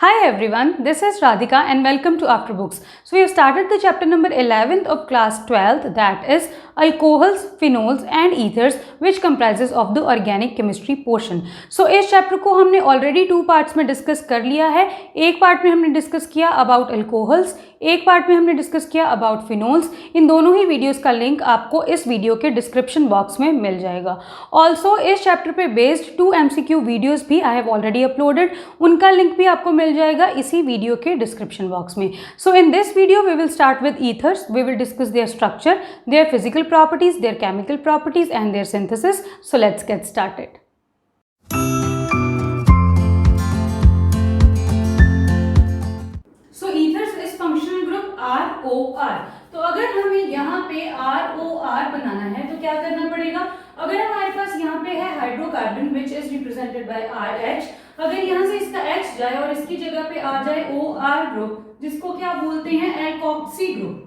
Hi everyone, this is Radhika and welcome to After Books. So we have started the chapter number 11th of class 12th, that is alcohols, phenols and ethers, which comprises of the organic chemistry portion. So इस chapter को हमने already 2 parts में discuss कर लिया है. एक part में हमने डिस्कस किया अबाउट अल्कोहल्स, एक पार्ट में हमने डिस्कस किया अबाउट फिनोल्स. इन दोनों ही वीडियोस का लिंक आपको इस वीडियो के डिस्क्रिप्शन बॉक्स में मिल जाएगा. ऑल्सो इस चैप्टर पे बेस्ड 2 MCQ वीडियोस भी आई हैव ऑलरेडी अपलोडेड, उनका लिंक भी आपको मिल जाएगा इसी वीडियो के डिस्क्रिप्शन बॉक्स में. So in this video we will start with ethers. We will discuss their structure, their physical properties, their chemical properties and their synthesis. So let's get started. So ethers is functional group ROR. तो अगर हमें यहाँ पे ROR बनाना है तो क्या करना पड़ेगा? अगर हमारे पास यहाँ पे है hydrocarbon which is represented by RH, अगर यहाँ से इसका H जाए और इसकी जगह पे आ जाए OR ग्रुप, जिसको क्या बोलते हैं? Alkoxy group.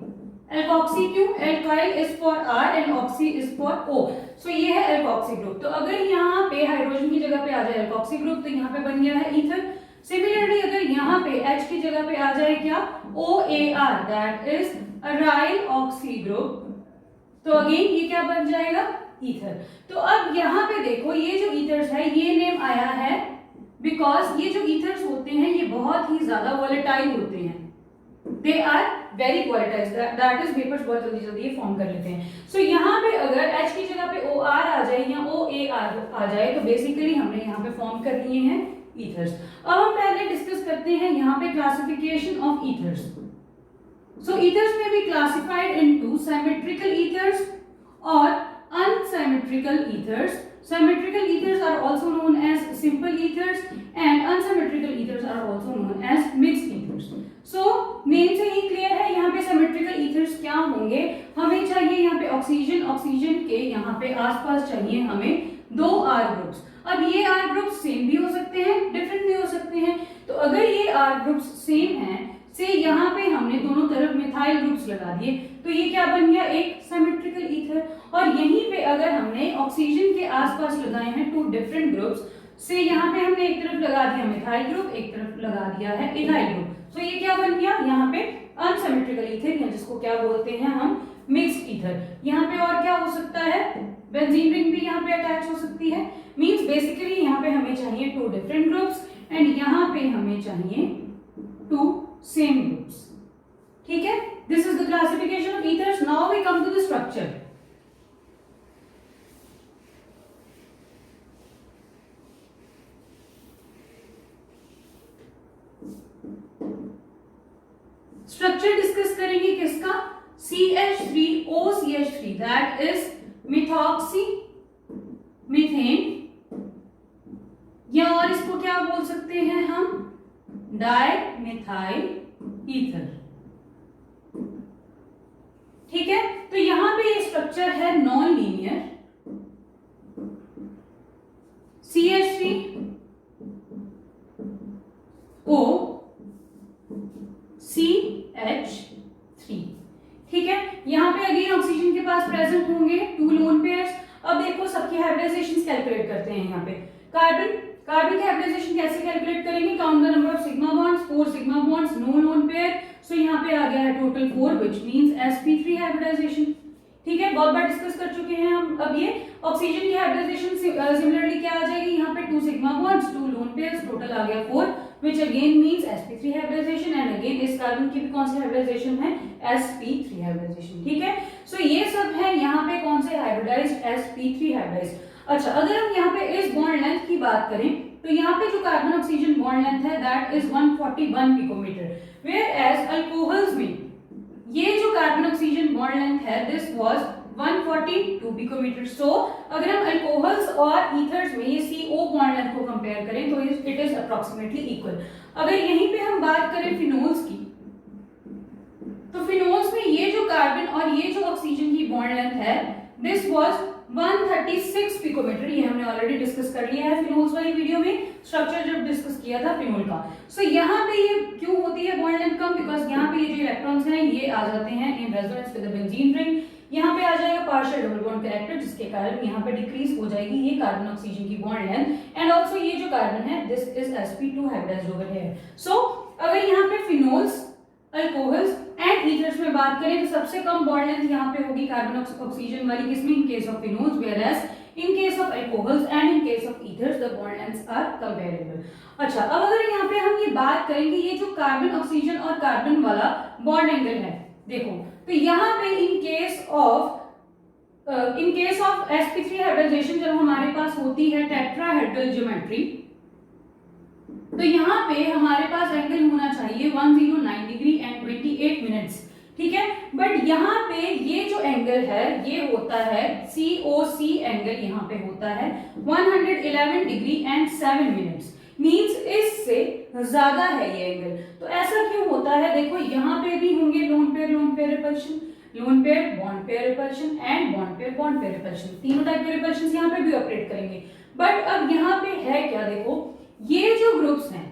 एल्कोक्सी क्यों? Alkyl is for R and oxy is for O. सो ये है एल्कोक्सी ग्रुप. तो अगर यहाँ पे हाइड्रोजन की जगह पे आ जाए एल्कोक्सी ग्रुप तो यहाँ पे बन गया है ईथर. सिमिलरली अगर यहाँ पे H की जगह पे आ जाए क्या? OAR, that is aryl oxy group, तो अगेन ये क्या बन जाएगा? ईथर. तो अब यहाँ पे देखो ये जो ईथर्स है ये नेम आया है बिकॉज ये जो ईथर्स होते हैं ये बहुत ही ज्यादा वॉलेटाइल होते हैं. They are very volatile, that is vapours बहुत जल्दी जल्दी ये फॉर्म कर लेते हैं. सो यहाँ पे अगर H की जगह पे OR आ जाए या OAR आ जाए तो बेसिकली हमने यहाँ पे फॉर्म कर लिए हैं ईथर्स. अब हम पहले डिस्कस करते हैं यहाँ पे classification of ethers. So ethers may be classified into symmetrical ethers or unsymmetrical ethers. Symmetrical ethers are also known as simple ethers and unsymmetrical ethers are also known as mixed ethers. So name से ही clear है यहाँ पे symmetrical ethers क्या होंगे. हमें चाहिए यहाँ पे ऑक्सीजन के यहाँ पे आसपास चाहिए हमें 2 R ग्रुप्स. अब ये R ग्रुप्स सेम भी हो सकते हैं, डिफरेंट भी हो सकते हैं. तो अगर ये R ग्रुप्स सेम हैं से यहाँ पे हमने दोनों तरफ मिथाइल ग्रुप्स लगा दिए तो ये क्या बन गया? एक सिमेट्रिकल ईथर. और यहीं पे अगर हमने ऑक्सीजन के आसपास लगाए हैं 2 डिफरेंट ग्रुप्स से यहाँ पे हमने एक तरफ लगा दिया मिथाइल ग्रुप, एक तरफ लगा दिया है इथाइल ग्रुप. तो ये क्या बन गया? यहाँ पे अनसिमेट्रिकल ईथर, या जिसको क्या बोलते हैं हम? Mixed ether. यहाँ पे और क्या हो सकता है? बेंजीन रिंग भी यहाँ पे अटैच हो सकती है. मींस बेसिकली यहाँ पे हमें चाहिए 2 डिफरेंट ग्रुप्स एंड यहाँ पे हमें चाहिए 2 same groups. ठीक है? This is the classification of ethers. Now we come to the structure. Structure discuss करेंगे किसका? CH3OCH3, that is methoxy methane, या और इसको क्या बोल सकते हैं हम? Dimethyl ether. ठीक है? तो यहां पे ये स्ट्रक्चर है नॉन लीनियर. CH3O CH3. ठीक है? यहां पे अगेन ऑक्सीजन के पास प्रेजेंट होंगे 2 लोन पेयर्स. अब देखो सबकी हाइब्रिडाइजेशन कैलकुलेट करते हैं. यहाँ पे कार्बन की हाइब्रिडाइजेशन कैसे कैलकुलेट करेंगे? Count the number of sigma bonds, 4 sigma bonds, no lone pair. So यहाँ पे आ गया है total 4 which means sp3 hybridisation. ठीक है? बहुत बार डिस्कस कर चुके हैं हम. अब ये ऑक्सीजन की हाइब्रिडाइजेशन सिमिलरली क्या आ जाएगी? यहाँ पे 2 sigma bonds, 2 lone pairs, total आ गया 4 which again means sp3 hybridisation. And again इस कार्बन की भी कौन सी हाइब्रिडाइजेशन है? sp3 hybridisation. ठीक है? सो ये सब है यहाँ पे कौन से हाइब्रिडाइज्ड? sp3 hybridised. अच्छा, अगर हम यहाँ पे इस बॉन्ड लेंथ की बात करें तो यहाँ पे जो कार्बन ऑक्सीजन बॉन्ड लेंथ है that is 141 picometre, whereas alcohols में ये जो कार्बन ऑक्सीजन बॉन्ड लेंथ है दिस वाज 142 पिकोमीटर. सो अगर हम अल्कोहल्स और ईथर्स में ये CO बॉन्ड लेंथ को कंपेयर करें तो इट इज अप्रोक्सीमेटली इक्वल. अगर यहीं पे हम बात करें फिनोल्स की तो फिनोल्स में ये जो कार्बन और ये जो ऑक्सीजन की बॉन्ड लेंथ है दिस वाज 136 पिकोमीटर. ये हमने ऑलरेडी डिस्कस कर लिया है फिनोल्स वाली वीडियो में, स्ट्रक्चर जब डिस्कस किया था फिनोल का. सो यहाँ पे ये क्यों होती है बॉन्ड लेंथ कम? बिकॉज यहाँ पे ये जो इलेक्ट्रॉन्स हैं ये आ जाते हैं इन resonance with the benzene ring. यहाँ पे आ जाएगा पार्शियल डबल बॉन्ड कैरेक्टर, जिसके कारण यहाँ पे डिक्रीज हो जाएगी ये कार्बन ऑक्सीजन की बॉन्ड लेंथ। एंड ऑल्सो ये जो कार्बन है this is sp2 hybridised over here. So अगर यहाँ पे फिनोल्स, अल्कोहल्स एंड ईथर्स में बात करें तो सबसे कम बॉन्ड लेंथ यहाँ पे होगी कार्बन ऑक्सीजन वाली, किसमें? इन case of phenols, whereas in case of alcohols and in case of ethers the bond lengths are comparable। अच्छा, अब अगर यहाँ पे हम ये बात करेंगे ये जो कार्बन ऑक्सीजन और कार्बन वाला बॉन्ड एंगल है, देखो तो यहाँ पे in case of sp3 hybridisation जब हमारे पास होती है टेट्राहेड्रल ज्योमेट्री, तो यहाँ पे हमारे पास एंगल होना चाहिए 109 डिग्री एंड 28 मिनट्स, ठीक है। बट यहाँ पे ये जो एंगल है ये होता है COC एंगल, यहाँ पे होता है 111 डिग्री एंड 7 मिनट्स, मींस इससे ज्यादा है ये एंगल। तो ऐसा क्यों होता है? देखो यहाँ पे भी होंगे lone pair repulsion, lone pair bond pair repulsion and bond pair repulsion, तीनों टाइप के रिपल्शन यहाँ पे भी ऑपरेट करेंगे। बट अब यहाँ पे है क्या, देखो ये जो ग्रुप्स हैं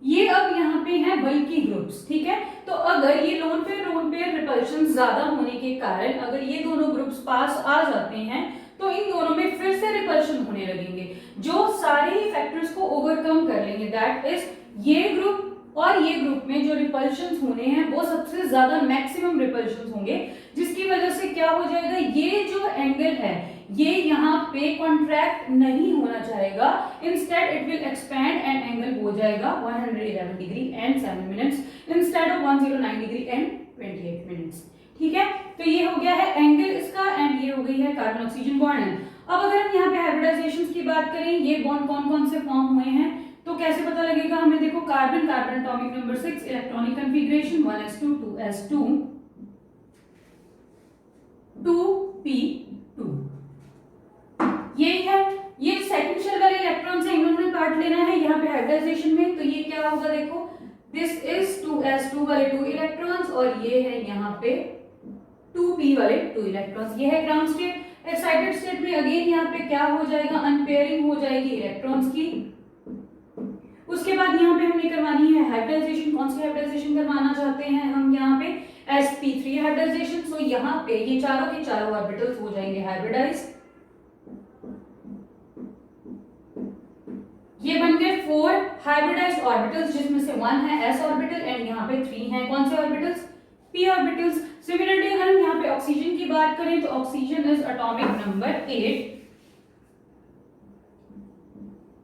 ये अब यहाँ पे हैं बल्कि ग्रुप्स, ठीक है। तो अगर ये लोन पेयर रिपल्शन ज्यादा होने के कारण अगर ये दोनों ग्रुप्स पास आ जाते हैं तो इन दोनों में फिर से रिपल्शन होने लगेंगे, जो सारे ही फैक्टर्स को ओवरकम कर लेंगे। दैट इज ये ग्रुप और ये ग्रुप में जो रिपल्शंस होने हैं वो सबसे ज्यादा मैक्सिमम रिपल्शंस होंगे, जिसकी वजह से क्या हो जाएगा, ये जो एंगल है ये यहाँ पे कॉन्ट्रैक्ट नहीं होना चाहेगा, instead it will expand and angle हो जाएगा 111 degree and 7 minutes instead of 109 degree and 28 minutes, ठीक है। तो ये हो गया है एंगल इसका एंड ये हो गई है कार्बन ऑक्सीजन बॉन्ड लेंथ। अब अगर हम यहाँ पे हाइब्रिडाइजेशन की बात करें, ये बॉन्ड कौन कौन से फॉर्म हुए हैं तो कैसे पता लगेगा हमें? देखो carbon atomic number 6, electronic configuration 1s2 2s2 2p2, यही है। ये सेकंड शेल वाले इलेक्ट्रॉन से इन्होंने काट लेना है यहाँ पे हाइब्रिडाइजेशन में, तो ये क्या होगा, देखो दिस इज 2s2 वाले 2 इलेक्ट्रॉन्स और ये है यहाँ पे 2p वाले 2 इलेक्ट्रॉन्स। ये है ग्राउंड स्टेट। एक्साइटेड स्टेट में अगेन यहाँ पे क्या हो जाएगा, अनपेयरिंग हो जाएगी इलेक्ट्रॉन्स की। उसके बाद यहाँ पे हमने करवानी है हाइब्रिडाइजेशन। कौन सी हाइब्रिडाइजेशन करवाना चाहते हैं हम? यहाँ पे sp3 हाइब्रिडाइजेशन। सो यहाँ पे ये चारों के चारों ऑर्बिटल्स हो जाएंगे हाइब्रिडाइज। ये बन गए 4 हाइब्रिडाइज्ड ऑर्बिटल्स, जिसमें से 1 है s ऑर्बिटल एंड यहाँ पे 3 हैं कौन से ऑर्बिटल्स? p orbitals. सिमिलरली अगर हम यहाँ पे ऑक्सीजन की बात करें तो oxygen is atomic number 8,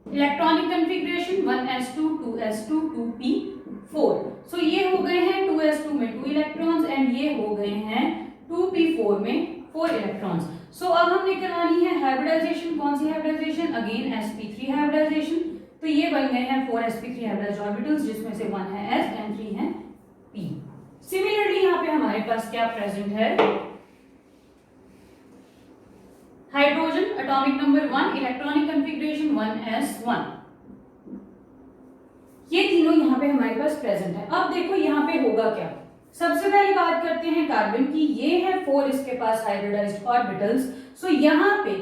electronic configuration 1s2 2s2 2p4। सो ये हो गए हैं 2s2 में 2 इलेक्ट्रॉन्स एंड ये हो गए हैं 2p4 में 4 इलेक्ट्रॉन्स। सो अब हमने करवानी है हाइब्रिडाइजेशन। कौन सी हाइब्रिडाइजेशन? Again sp3 hybridisation. तो ये बन गए हैं 4 sp3 हाइब्रिडाइज्ड ऑर्बिटल्स, जिसमें से 1 है s एंड 3 है p। सिमिलरली यहाँ पे हमारे पास क्या प्रेजेंट है? Hydrogen atomic number 1, electronic configuration 1s1। ये तीनों यहाँ पे हमारे पास प्रेजेंट है। अब देखो यहाँ पे होगा क्या। सबसे पहले बात करते हैं कार्बन की। ये है 4 इसके पास हाइब्रिडाइज्ड ऑर्बिटल्स। सो यहाँ पे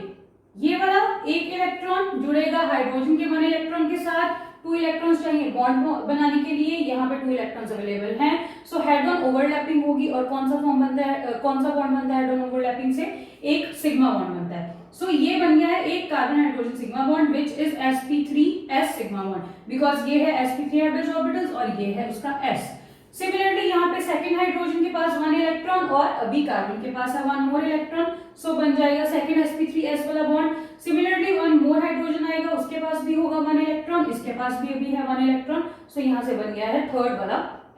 ये वाला एक इलेक्ट्रॉन जुड़ेगा हाइड्रोजन के 1 इलेक्ट्रॉन के साथ। 2 इलेक्ट्रॉन्स चाहिए बॉन्ड बनाने के लिए, यहाँ पे 2 इलेक्ट्रॉन्स अवेलेबल हैं। सो हेड ऑन ओवरलैपिंग होगी और कौन सा फॉर्म बनता है, कौन सा बॉन्ड बनता है हेड ऑन ओवरलैपिंग से? एक सिग्मा बॉन्ड बनता है। सो ये बन गया है एक carbon hydrogen sigma bond which is sp3s sigma bond, because ये है sp3 हाइब्रिडाइज्ड ऑर्बिटल्स और ये है उसका s। सिमिलरली यहाँ पे सेकंड हाइड्रोजन के पास 1 इलेक्ट्रॉन और अभी कार्बन के पास है 1 मोर इलेक्ट्रॉन। सो बन जाएगा सेकंड sp3s वाला बॉन्ड। सिमिलरली 1 मोर हाइड्रोजन आएगा, उसके पास भी होगा 1 इलेक्ट्रॉन, इसके पास भी अभी है 1 इलेक्ट्रॉन। सो यहाँ से बन गया है थर्ड वाला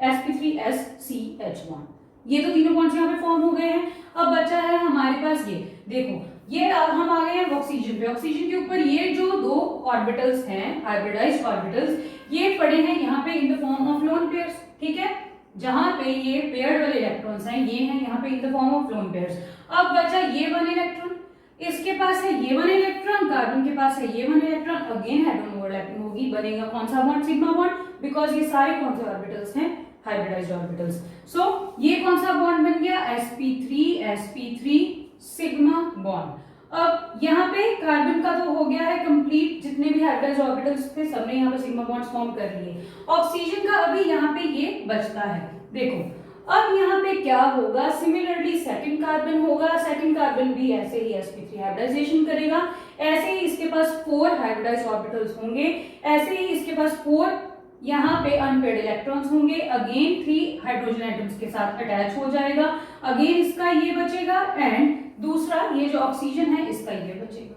sp3s-CH1। ये तो तीनों बॉन्ड्स यहाँ पे फॉर्म हो गए हैं। अब बचा है हमारे पास ये, देखो ये हम आ गए हैं ऑक्सीजन पे। ऑक्सीजन के ऊपर ये जो 2 ऑर्बिटल्स हैं हाइब्रिडाइज्ड ऑर्बिटल्स, ये पड़े हैं यहाँ पे इन the form of lone pairs, ठीक है। जहां पे ये पेयर्ड वाले इलेक्ट्रॉन्स हैं ये हैं यहाँ पे इन the form of lone pairs. अब बचा ये 1 इलेक्ट्रॉन, इसके पास है ये 1 इलेक्ट्रॉन, कार्बन के पास है ये 1 electron. Again head on overlapping होगी, बनेगा कौन सा बॉन्ड? सिग्मा बॉन्ड, बिकॉज ये सारे कौन से ऑर्बिटल्स हैं? Hybridised orbitals. सो ये कौन सा बॉन्ड बन गया? sp3 sigma bond. अब यहाँ पे कार्बन का तो हो गया है कंप्लीट, जितने भी हाइब्रिडाइज्ड ऑर्बिटल्स थे सबने यहाँ पे सिग्मा बॉन्ड्स फॉर्म कर लिए। ऑक्सीजन का अभी यहाँ पे ये बचता है। देखो अब यहाँ पे क्या होगा, सिमिलरली सेकंड कार्बन होगा, सेकंड कार्बन भी ऐसे ही sp3 हाइब्रिडाइजेशन करेगा, ऐसे ही इसके पास 4 हाइब्रिडाइज्ड ऑर्बिटल्स होंगे, ऐसे ही इसके पास 4 यहाँ पे अनपेयर्ड इलेक्ट्रॉन्स होंगे, अगेन 3 हाइड्रोजन एटम्स के साथ अटैच हो जाएगा, अगेन इसका ये बचेगा एंड दूसरा ये जो ऑक्सीजन है इसका ये बचेगा।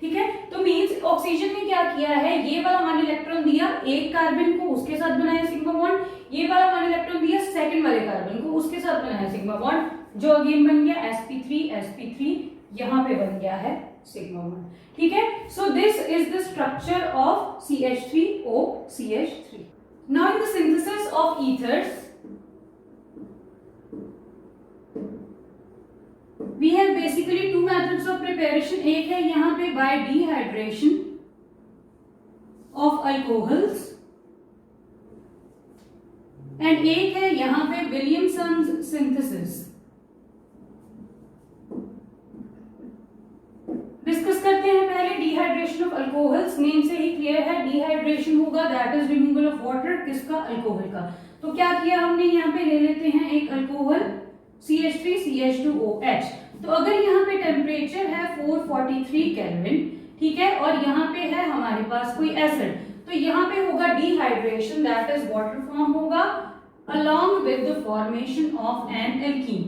ठीक है, तो मींस ऑक्सीजन ने क्या किया है, ये वाला वन इलेक्ट्रॉन दिया एक कार्बन को, उसके साथ बनाया सिग्मा बॉन्ड, ये वाला वन इलेक्ट्रॉन दिया सेकंड वाले कार्बन को, उसके साथ बनाया सिग्मा बॉन्ड, जो अगेन बन गया sp3 यहाँ पे बन गया है सिग्मा बॉन्ड। ठीक है, so this is the structure of CH3OCH3। Now in the synthesis of ethers we have basically two methods of preparation। एक है यहाँ पे by dehydration of alcohols and एक है यहाँ पे Williamson's synthesis। डिस्कस करते हैं पहले डिहाइड्रेशन ऑफ अल्कोहल्स। नेम से ही क्लियर है, डिहाइड्रेशन होगा that is removal of water, किसका, अल्कोहल का। तो क्या किया हमने, यहाँ पे ले लेते हैं एक अल्कोहल CH3CH2OH। तो अगर यहाँ पे टेम्परेचर है 443 केल्विन, ठीक है, और यहाँ पे है हमारे पास कोई एसिड, तो यहाँ पे होगा dehydration that is water form होगा along with the formation of an alkene.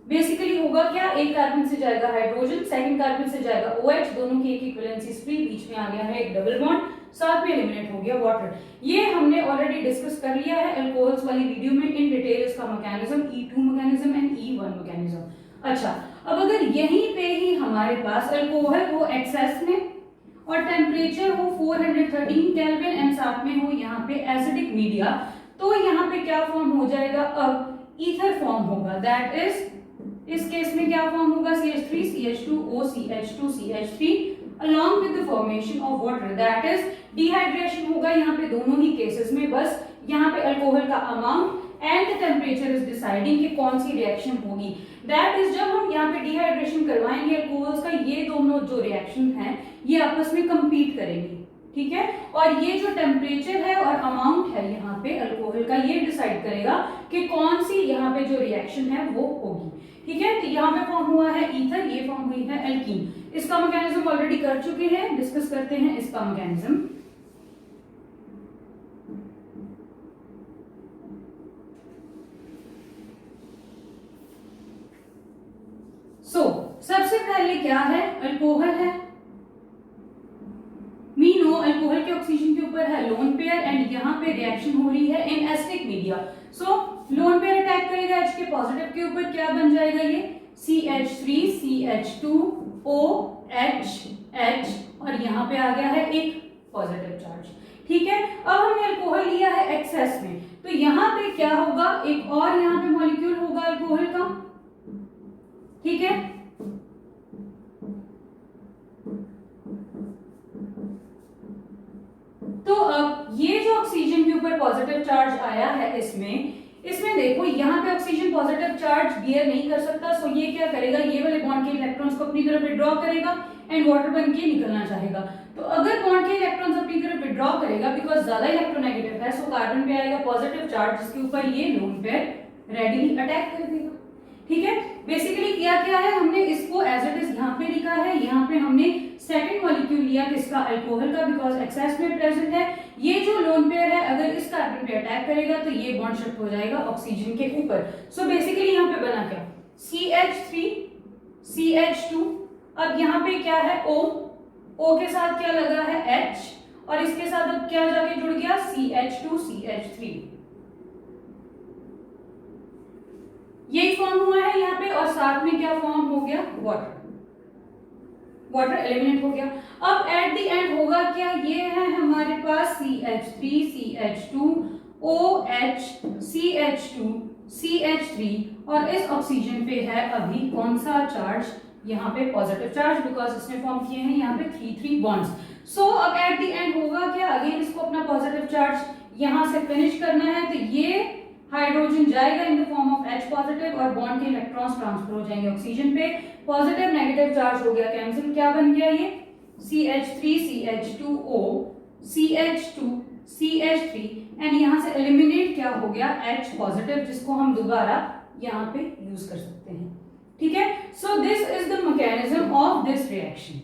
Basically होगा क्या, एक कार्बन से जाएगा हाइड्रोजन, सेकंड कार्बन से जाएगा OH, दोनों की एक इक्विवेलेंसी फ्री, बीच में आ गया है एक डबल बॉन्ड, साथ में एलिमिनेट हो गया वाटर। ये हमने ऑलरेडी डिस्कस कर लिया है अल्कोहल्स वाली वीडियो में इन डिटेल, इसका mechanism E2 mechanism and E1 mechanism. अच्छा, अब अगर यहीं पे ही हमारे पास अल्कोहल हो एक्सेस में और टेम्परेचर हो 413 केल्विन एंड साथ में हो यहाँ पे एसिडिक मीडिया, तो यहाँ पे क्या फॉर्म हो जाएगा, अब ईथर फॉर्म होगा दैट इज, इस केस में क्या फॉर्म होगा, CH3CH2OCH2CH3 along with the formation of water that is dehydration होगा यहाँ पे दोनों ही केसेस में। बस यहाँ पे अल्कोहल का amount and the temperature is deciding कि कौन सी रिएक्शन होगी। दैट इज जब हम यहाँ पे डिहाइड्रेशन करवाएंगे अल्कोहल्स का, ये दोनों जो रिएक्शन है ये आपस में कंपीट करेंगे। ठीक है, और ये जो टेम्परेचर है और अमाउंट है यहाँ पे अल्कोहल का, ये डिसाइड करेगा कि कौन सी यहाँ पे जो रिएक्शन है वो होगी। ठीक है, तो यहाँ पे फॉर्म हुआ है ईथर, ये फॉर्म हुई है एल्कीन। इसका मैकेनिज्म ऑलरेडी कर चुके हैं, डिस्कस करते हैं इसका मैकेनिज्म। सबसे पहले क्या है, अल्कोहल है, वी नो अल्कोहल के ऑक्सीजन के ऊपर है लोन पेयर एंड यहाँ पे रिएक्शन हो रही है in acidic media. So lone pair attack करेगा H के पॉजिटिव के ऊपर, क्या बन जाएगा ये CH3CH2OH और यहाँ पे आ गया है एक पॉजिटिव चार्ज। ठीक है, अब हमने अल्कोहल लिया है एक्सेस में, तो यहाँ पे क्या होगा, एक और यहाँ पे मॉलिक्यूल होगा अल्कोहल का। ठीक है, तो अब ये जो ऑक्सीजन के ऊपर पॉजिटिव चार्ज आया है इसमें देखो यहाँ पे ऑक्सीजन पॉजिटिव चार्ज बियर नहीं कर सकता, सो ये क्या करेगा, ये वाले बॉन्ड के इलेक्ट्रॉन्स को अपनी तरफ विड्रॉ करेगा एंड वाटर बन के निकलना चाहेगा। तो अगर बॉन्ड के इलेक्ट्रॉन्स अपनी तरफ विड्रॉ करेगा बिकॉज ज्यादा इलेक्ट्रोनेगेटिव है, सो कार्बन पे आएगा पॉजिटिव चार्ज जिसके ऊपर ये लोन पेयर रेडिली अटैक कर देगा। ठीक है, बेसिकली किया क्या है, हमने इसको एज इट इज यहाँ पे लिखा है, यहाँ पे हमने सेकंड मॉलिक्यूल लिया किसका, अल्कोहल का, बिकॉज एक्सेस में प्रेजेंट है। ये जो लोन पेयर है अगर इस कार्बन पे अटैक करेगा तो ये बॉन्ड शिफ्ट हो जाएगा ऑक्सीजन के ऊपर। सो बेसिकली यहाँ पे बना क्या, CH3CH2, अब यहाँ पे क्या है O के साथ क्या लगा है H और इसके साथ अब क्या जाके जुड़ गया CH2CH3, यही फॉर्म हुआ है यहाँ पे और साथ में क्या फॉर्म हो गया, वाटर एलिमिनेट हो गया। अब एट द एंड होगा क्या, ये है हमारे पास CH3CH2OH CH2CH3 और इस ऑक्सीजन पे है अभी कौन सा चार्ज, यहाँ पे पॉजिटिव चार्ज, बिकॉज इसने फॉर्म किए हैं यहाँ पे 3 बॉन्ड्स। सो अब एट द एंड होगा क्या, अगेन इसको अपना पॉजिटिव चार्ज यहाँ से फिनिश करना है, तो ये हाइड्रोजन जाएगा इन the form of H positive और बॉन्ड के इलेक्ट्रॉन्स ट्रांसफर हो जाएंगे ऑक्सीजन पे, पॉजिटिव नेगेटिव चार्ज हो गया कैंसिल, क्या बन गया ये CH3CH2O CH2 CH3 एंड यहाँ से एलिमिनेट क्या हो गया H पॉजिटिव, जिसको हम दोबारा यहाँ पे यूज कर सकते हैं। ठीक है, so this is the mechanism of this reaction.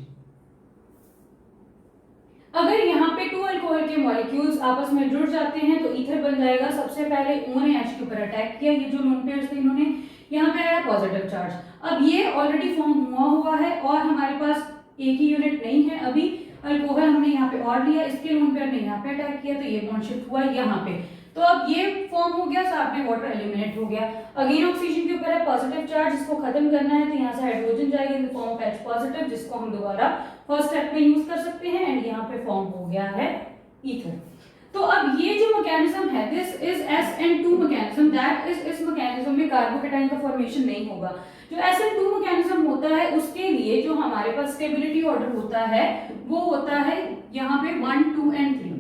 अगर यहाँ पे टू अल्कोहल के मॉलिक्यूल्स आपस में जुड़ जाते हैं तो ईथर बन जाएगा। सबसे पहले O ने H के ऊपर अटैक किया, ये जो लोन पेयर्स थे इन्होंने, यहाँ पे आया पॉजिटिव चार्ज। अब ये ऑलरेडी फॉर्म हुआ है और हमारे पास एक ही यूनिट नहीं है, अभी अल्कोहल हमने यहाँ पे और लिया, इसके लोन पेयर ने यहाँ पे अटैक किया तो ये बॉन्ड शिफ्ट हुआ यहाँ पे, तो अब ये फॉर्म हो गया, साथ में वाटर एलिमिनेट हो गया। अगेन ऑक्सीजन के ऊपर है पॉजिटिव चार्ज, जिसको खत्म करना है तो यहाँ से हाइड्रोजन जाएगा इन the form of H positive, जिसको हम दोबारा फर्स्ट स्टेप में यूज कर सकते हैं एंड यहाँ पे फॉर्म हो गया है ईथर। तो अब ये जो मैकेनिज्म है, this is SN2 mechanism, that is इस मैकेनिज्म में कार्बोकेटाइन का फॉर्मेशन नहीं होगा। जो SN2 मैकेनिज्म होता है उसके लिए जो हमारे पास स्टेबिलिटी ऑर्डर होता है वो होता है यहाँ पे 1, 2 एंड 3।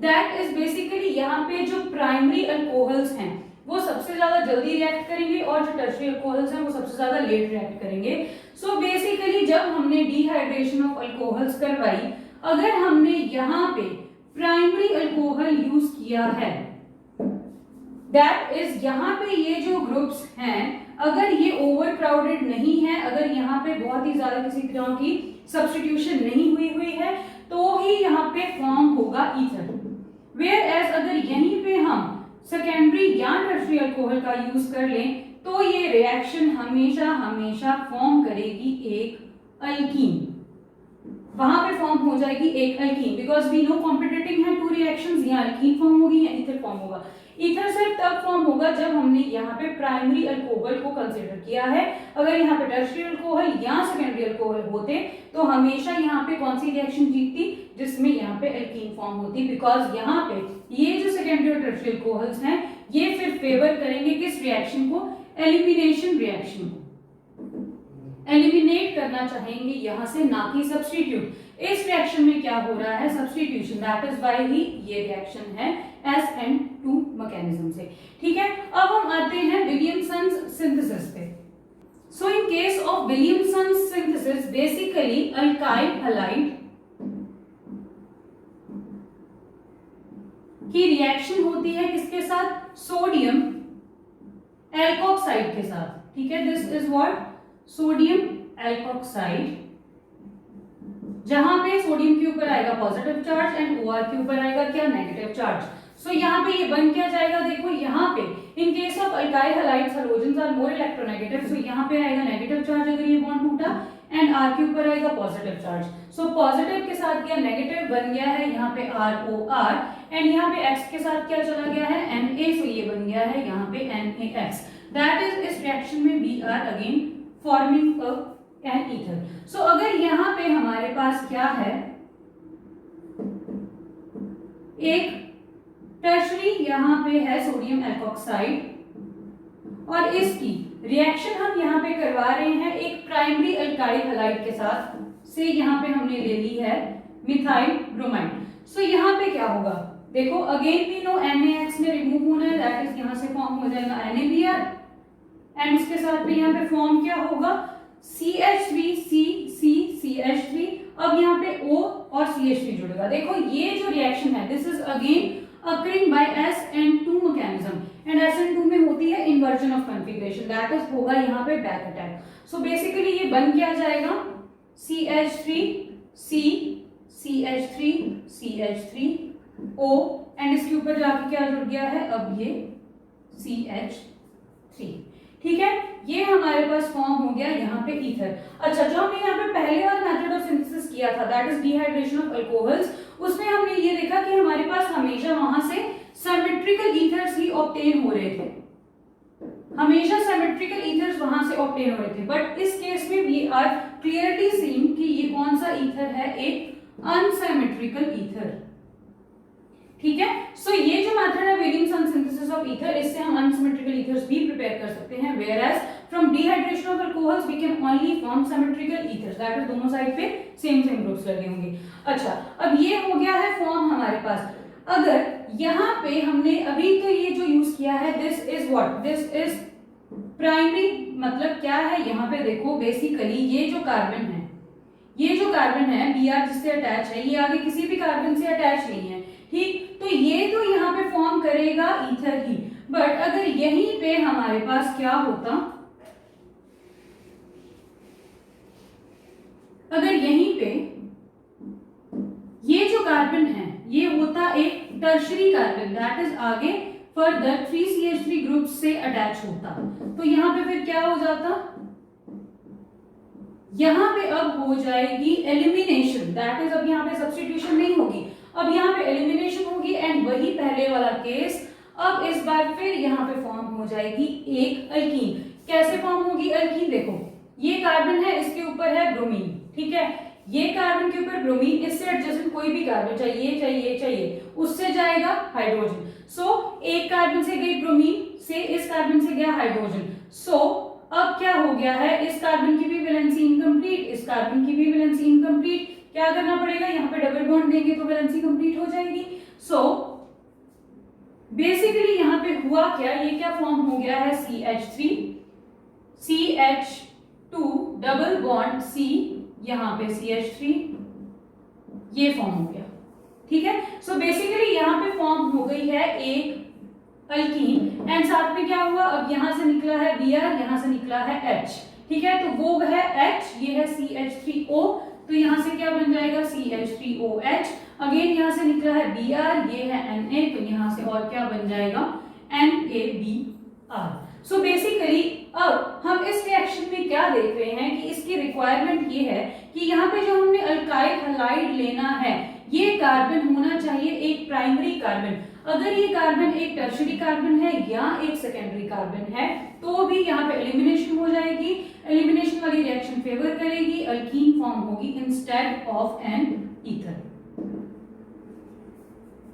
दैट इज बेसिकली यहाँ पे जो प्राइमरी अल्कोहल्स हैं वो सबसे ज्यादा जल्दी रिएक्ट करेंगे और जो टर्शियरी अल्कोहल्स हैं वो सबसे ज्यादा लेट रिएक्ट करेंगे। सो बेसिकली जब हमने डिहाइड्रेशन ऑफ अल्कोहल्स करवाई, अगर हमने यहाँ पे प्राइमरी अल्कोहल यूज किया है, दैट इज यहाँ पे ये जो ग्रुप्स हैं अगर ये ओवर क्राउडेड नहीं है, अगर यहाँ पे बहुत ही ज्यादा किसी तरह की सब्स्टिट्यूशन नहीं हुई है तो ही यहाँ पे फॉर्म होगा ईथर। वेयर एज अगर यहीं पे हम सेकेंडरी या टर्शियरी अल्कोहल का यूज कर लें तो ये रिएक्शन हमेशा हमेशा फॉर्म करेगी एक अल्कीन, वहां पे फॉर्म हो जाएगी एक alkene, because we know competing है टू रिएक्शंस, या अल्कीन फॉर्म होगी या ईथर फॉर्म होगा। ईथर सिर्फ तब फॉर्म होगा जब हमने यहाँ पे प्राइमरी अल्कोहल को कंसीडर किया है। अगर यहाँ पे टर्शियरी अल्कोहल या सेकेंडरी अल्कोहल होते तो हमेशा यहाँ पे कौन सी रिएक्शन जीतती, जिसमें यहाँ पे अल्कीन फॉर्म होती, बिकॉज यहाँ पे ये जो सेकेंडरी और टर्शियरी अल्कोहल्स हैं ये फिर फेवर करेंगे किस रिएक्शन को, एलिमिनेशन रिएक्शन को, एलिमिनेट करना चाहेंगे यहाँ से, ना कि सब्स्टिट्यूट। इस रिएक्शन में क्या हो रहा है, substitution, that is why he ये रिएक्शन है SN2 मैकेनिज्म से। ठीक है, अब हम आते हैं विलियमसन्स सिंथेसिस पे। So in case of Williamson's synthesis basically alkyl halide की रिएक्शन होती है किसके साथ, सोडियम एल्कोक्साइड के साथ। ठीक है, this is what, sodium alkoxide, जहां पे सोडियम के ऊपर आएगा पॉजिटिव चार्ज एंड OR के ऊपर आएगा क्या, नेगेटिव चार्ज। सो यहाँ पे ये बन क्या जाएगा, देखो यहाँ पे in case of alkyl halides halogens are more electronegative, so यहाँ पे आएगा नेगेटिव चार्ज अगर ये बॉन्ड टूटा, एंड R के ऊपर आएगा पॉजिटिव चार्ज। सो पॉजिटिव के साथ क्या, नेगेटिव बन गया है यहाँ पे ROR, एंड यहाँ पे X के साथ क्या चला गया है, Na, सो ये बन गया है यहाँ पे NaX। दैट इज इस रिएक्शन में we are again forming an ether। सो अगर यहाँ पे हमारे पास क्या है, एक टर्शरी यहाँ पे है सोडियम एल्कोक्साइड और इसकी रिएक्शन हम यहाँ पे करवा रहे हैं एक प्राइमरी अल्काइल हैलाइड के साथ, से यहाँ पे हमने ले ली है मिथाइल ब्रोमाइड। सो यहाँ पे क्या होगा, देखो अगेन वी नो NaX में रिमूव होना है, दैट इज यहाँ से फॉर्म हो जाएगा NaBr, एंड उसके साथ में यहाँ पे फॉर्म क्या होगा, CH3CCCH3। अब यहाँ पे O और CH3 जुड़ेगा। देखो ये जो रिएक्शन है this is again occurring by SN2 mechanism, and SN2 में होती है inversion of configuration, that is होगा यहाँ पे बैक अटैक। सो बेसिकली ये बन क्या जाएगा, CH3C CH3 CH3 O, and इसके ऊपर जाके क्या जुड़ गया है, अब ये CH3। ठीक है, ये हमारे पास फॉर्म हो गया यहाँ पे ईथर। अच्छा, जो हमने यहाँ पे पहले वाला मेथड ऑफ सिंथेसिस किया था that is dehydration of alcohols, उसमें हमने ये देखा कि हमारे पास हमेशा वहां से सिमेट्रिकल ईथर्स ही ऑब्टेन हो रहे थे, हमेशा सिमेट्रिकल ईथर्स वहां से ऑब्टेन हो रहे थे। बट इस केस में वी आर क्लियरली सीइंग कि ये कौन सा ईथर है, एक अनसिमेट्रिकल ईथर। ठीक है, सो ये जो मेथड है विलियमसन सिंथेसिस ऑफ ईथर, इससे हम अनसिमेट्रिकल ईथर्स भी प्रिपेयर कर सकते हैं, whereas from dehydration of alcohols we can only form symmetrical ethers, that is दोनों साइड पे सेम ग्रुप्स लगे होंगे। अच्छा, अब ये हो गया है फॉर्म हमारे पास। अगर यहाँ पे हमने अभी तो ये जो यूज किया है this is what, this is primary, मतलब क्या है, यहाँ पे देखो बेसिकली ये जो कार्बन है, ये जो कार्बन है Br जिससे अटैच है, ये आगे किसी भी कार्बन से अटैच नहीं है। ठीक, तो ये तो यहाँ पे फॉर्म करेगा ईथर ही, बट अगर यहीं पे हमारे पास क्या होता, अगर यहीं पे ये जो कार्बन है ये होता एक टर्शरी कार्बन, दैट इज आगे फर्दर 3CH3 ग्रुप से अटैच होता, तो यहां पे फिर क्या हो जाता, यहां पे अब हो जाएगी एलिमिनेशन, दैट इज अब यहां पे सब्स्टिट्यूशन नहीं होगी, अब यहां पे एलिमिनेशन होगी एंड वही पहले वाला केस, अब इस बार फिर यहां पे फॉर्म हो जाएगी एक अल्कीन। कैसे फॉर्म होगी अल्कीन, देखो ये कार्बन है, इसके ऊपर है ब्रोमीन, ठीक है, ये कार्बन के ऊपर ब्रोमीन, इससे एडजेसेंट कोई भी कार्बन चाहिए उससे जाएगा हाइड्रोजन, सो एक कार्बन से गई ब्रोमीन, से इस कार्बन से गया हाइड्रोजन, सो अब क्या हो गया है, इस कार्बन की भी वैलेंसी इनकम्प्लीट, इस कार्बन की भी वैलेंसी इनकम्प्लीट, क्या करना पड़ेगा, यहाँ पे डबल बॉन्ड देंगे तो वैलेंसी कंप्लीट हो जाएगी। सो बेसिकली यहाँ पे हुआ क्या, ये क्या फॉर्म हो गया है, CH3 CH2 double bond C, यहाँ पे CH3, ये फॉर्म हो गया, ठीक है। सो बेसिकली यहाँ पे फॉर्म हो गई है एक अल्कीन एंड साथ में क्या हुआ, अब यहां से निकला है Br, यहां से निकला है H, ठीक है, तो वो है H, ये है CH3O, तो यहां से क्या बन जाएगा CH3OH, अगेन यहां से निकला है Br, ये है Na, तो यहां से और क्या बन जाएगा NaBr। सो बेसिकली अब हम इस रिएक्शन में क्या देख रहे हैं कि इसकी रिक्वायरमेंट ये है कि यहाँ पे जो हमने अल्काइल हलाइड लेना है, ये कार्बन होना चाहिए एक प्राइमरी कार्बन, अगर ये कार्बन एक टर्शरी कार्बन है या एक सेकेंडरी कार्बन है तो भी यहाँ पे एलिमिनेशन हो जाएगी, एलिमिनेशन वाली रिएक्शन फेवर करेगी, अल्कीन फॉर्म होगी इंस्टेड ऑफ एन ईथर,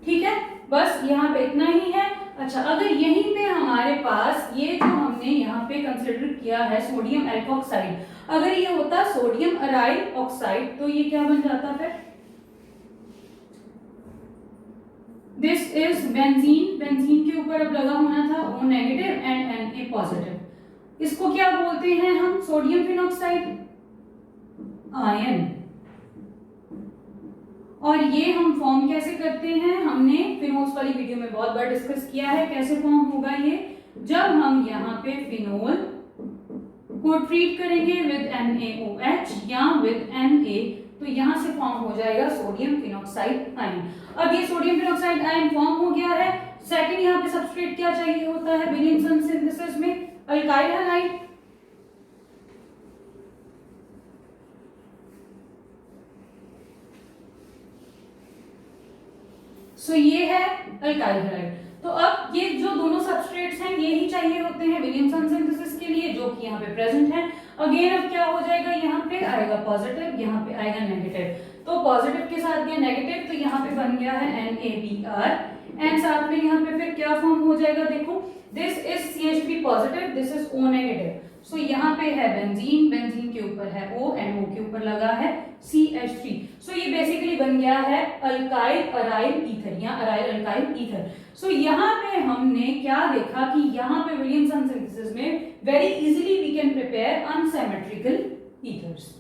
ठीक है, बस यहाँ पे इतना ही है। अच्छा, अगर यहीं पे हमारे पास ये जो हमने यहाँ पे कंसिडर किया है सोडियम एल्कोक्साइड, अगर ये होता सोडियम अराइल ऑक्साइड तो ये क्या बन जाता फिर, दिस इज बेंजीन, बेंजीन के ऊपर अब लगा होना था O negative and Na positive, इसको क्या बोलते हैं हम, सोडियम फिनॉक्साइड आयन, और ये हम फॉर्म कैसे करते हैं, हमने फिनोल्स वाली वीडियो में बहुत बार डिस्कस किया है, कैसे फॉर्म होगा ये, जब हम यहाँ पे फिनोल को ट्रीट करेंगे विद NaOH या विद Na, तो यहां से फॉर्म हो जाएगा सोडियम फिनॉक्साइड आयन। अब ये सोडियम फिनॉक्साइड आयन फॉर्म हो गया है, सेकंड यहाँ पे सबस्ट्रेट क्या चाहिए होता है विलियमसन सिंथेसिस में, अल्काइल हैलाइड, सो ये है अल्काइल हैलाइड। तो अब ये जो दोनों सबस्ट्रेट्स हैं ये ही चाहिए होते हैं विलियमसन सिंथेसिस के लिए, जो कि यहाँ पे प्रेजेंट है। अगेन अब क्या हो जाएगा, यहाँ पे आएगा पॉजिटिव, यहाँ पे आएगा नेगेटिव, तो पॉजिटिव के साथ गया नेगेटिव, तो यहाँ पे बन गया है NaBr एंड साथ में यहाँ पे फिर क्या फॉर्म हो जाएगा, देखो this is CH3 positive, this is O negative, so यहाँ पे है बेंजीन, बेंजीन के ऊपर है O एंड O के ऊपर लगा है CH3, सो ये बेसिकली बन गया है अल्काइल अराइल ईथर या अराइल अल्काइल ईथर। सो यहाँ पे हमने क्या देखा कि यहाँ पे विलियमसन सिंथेसिस में very easily we can prepare unsymmetrical ethers.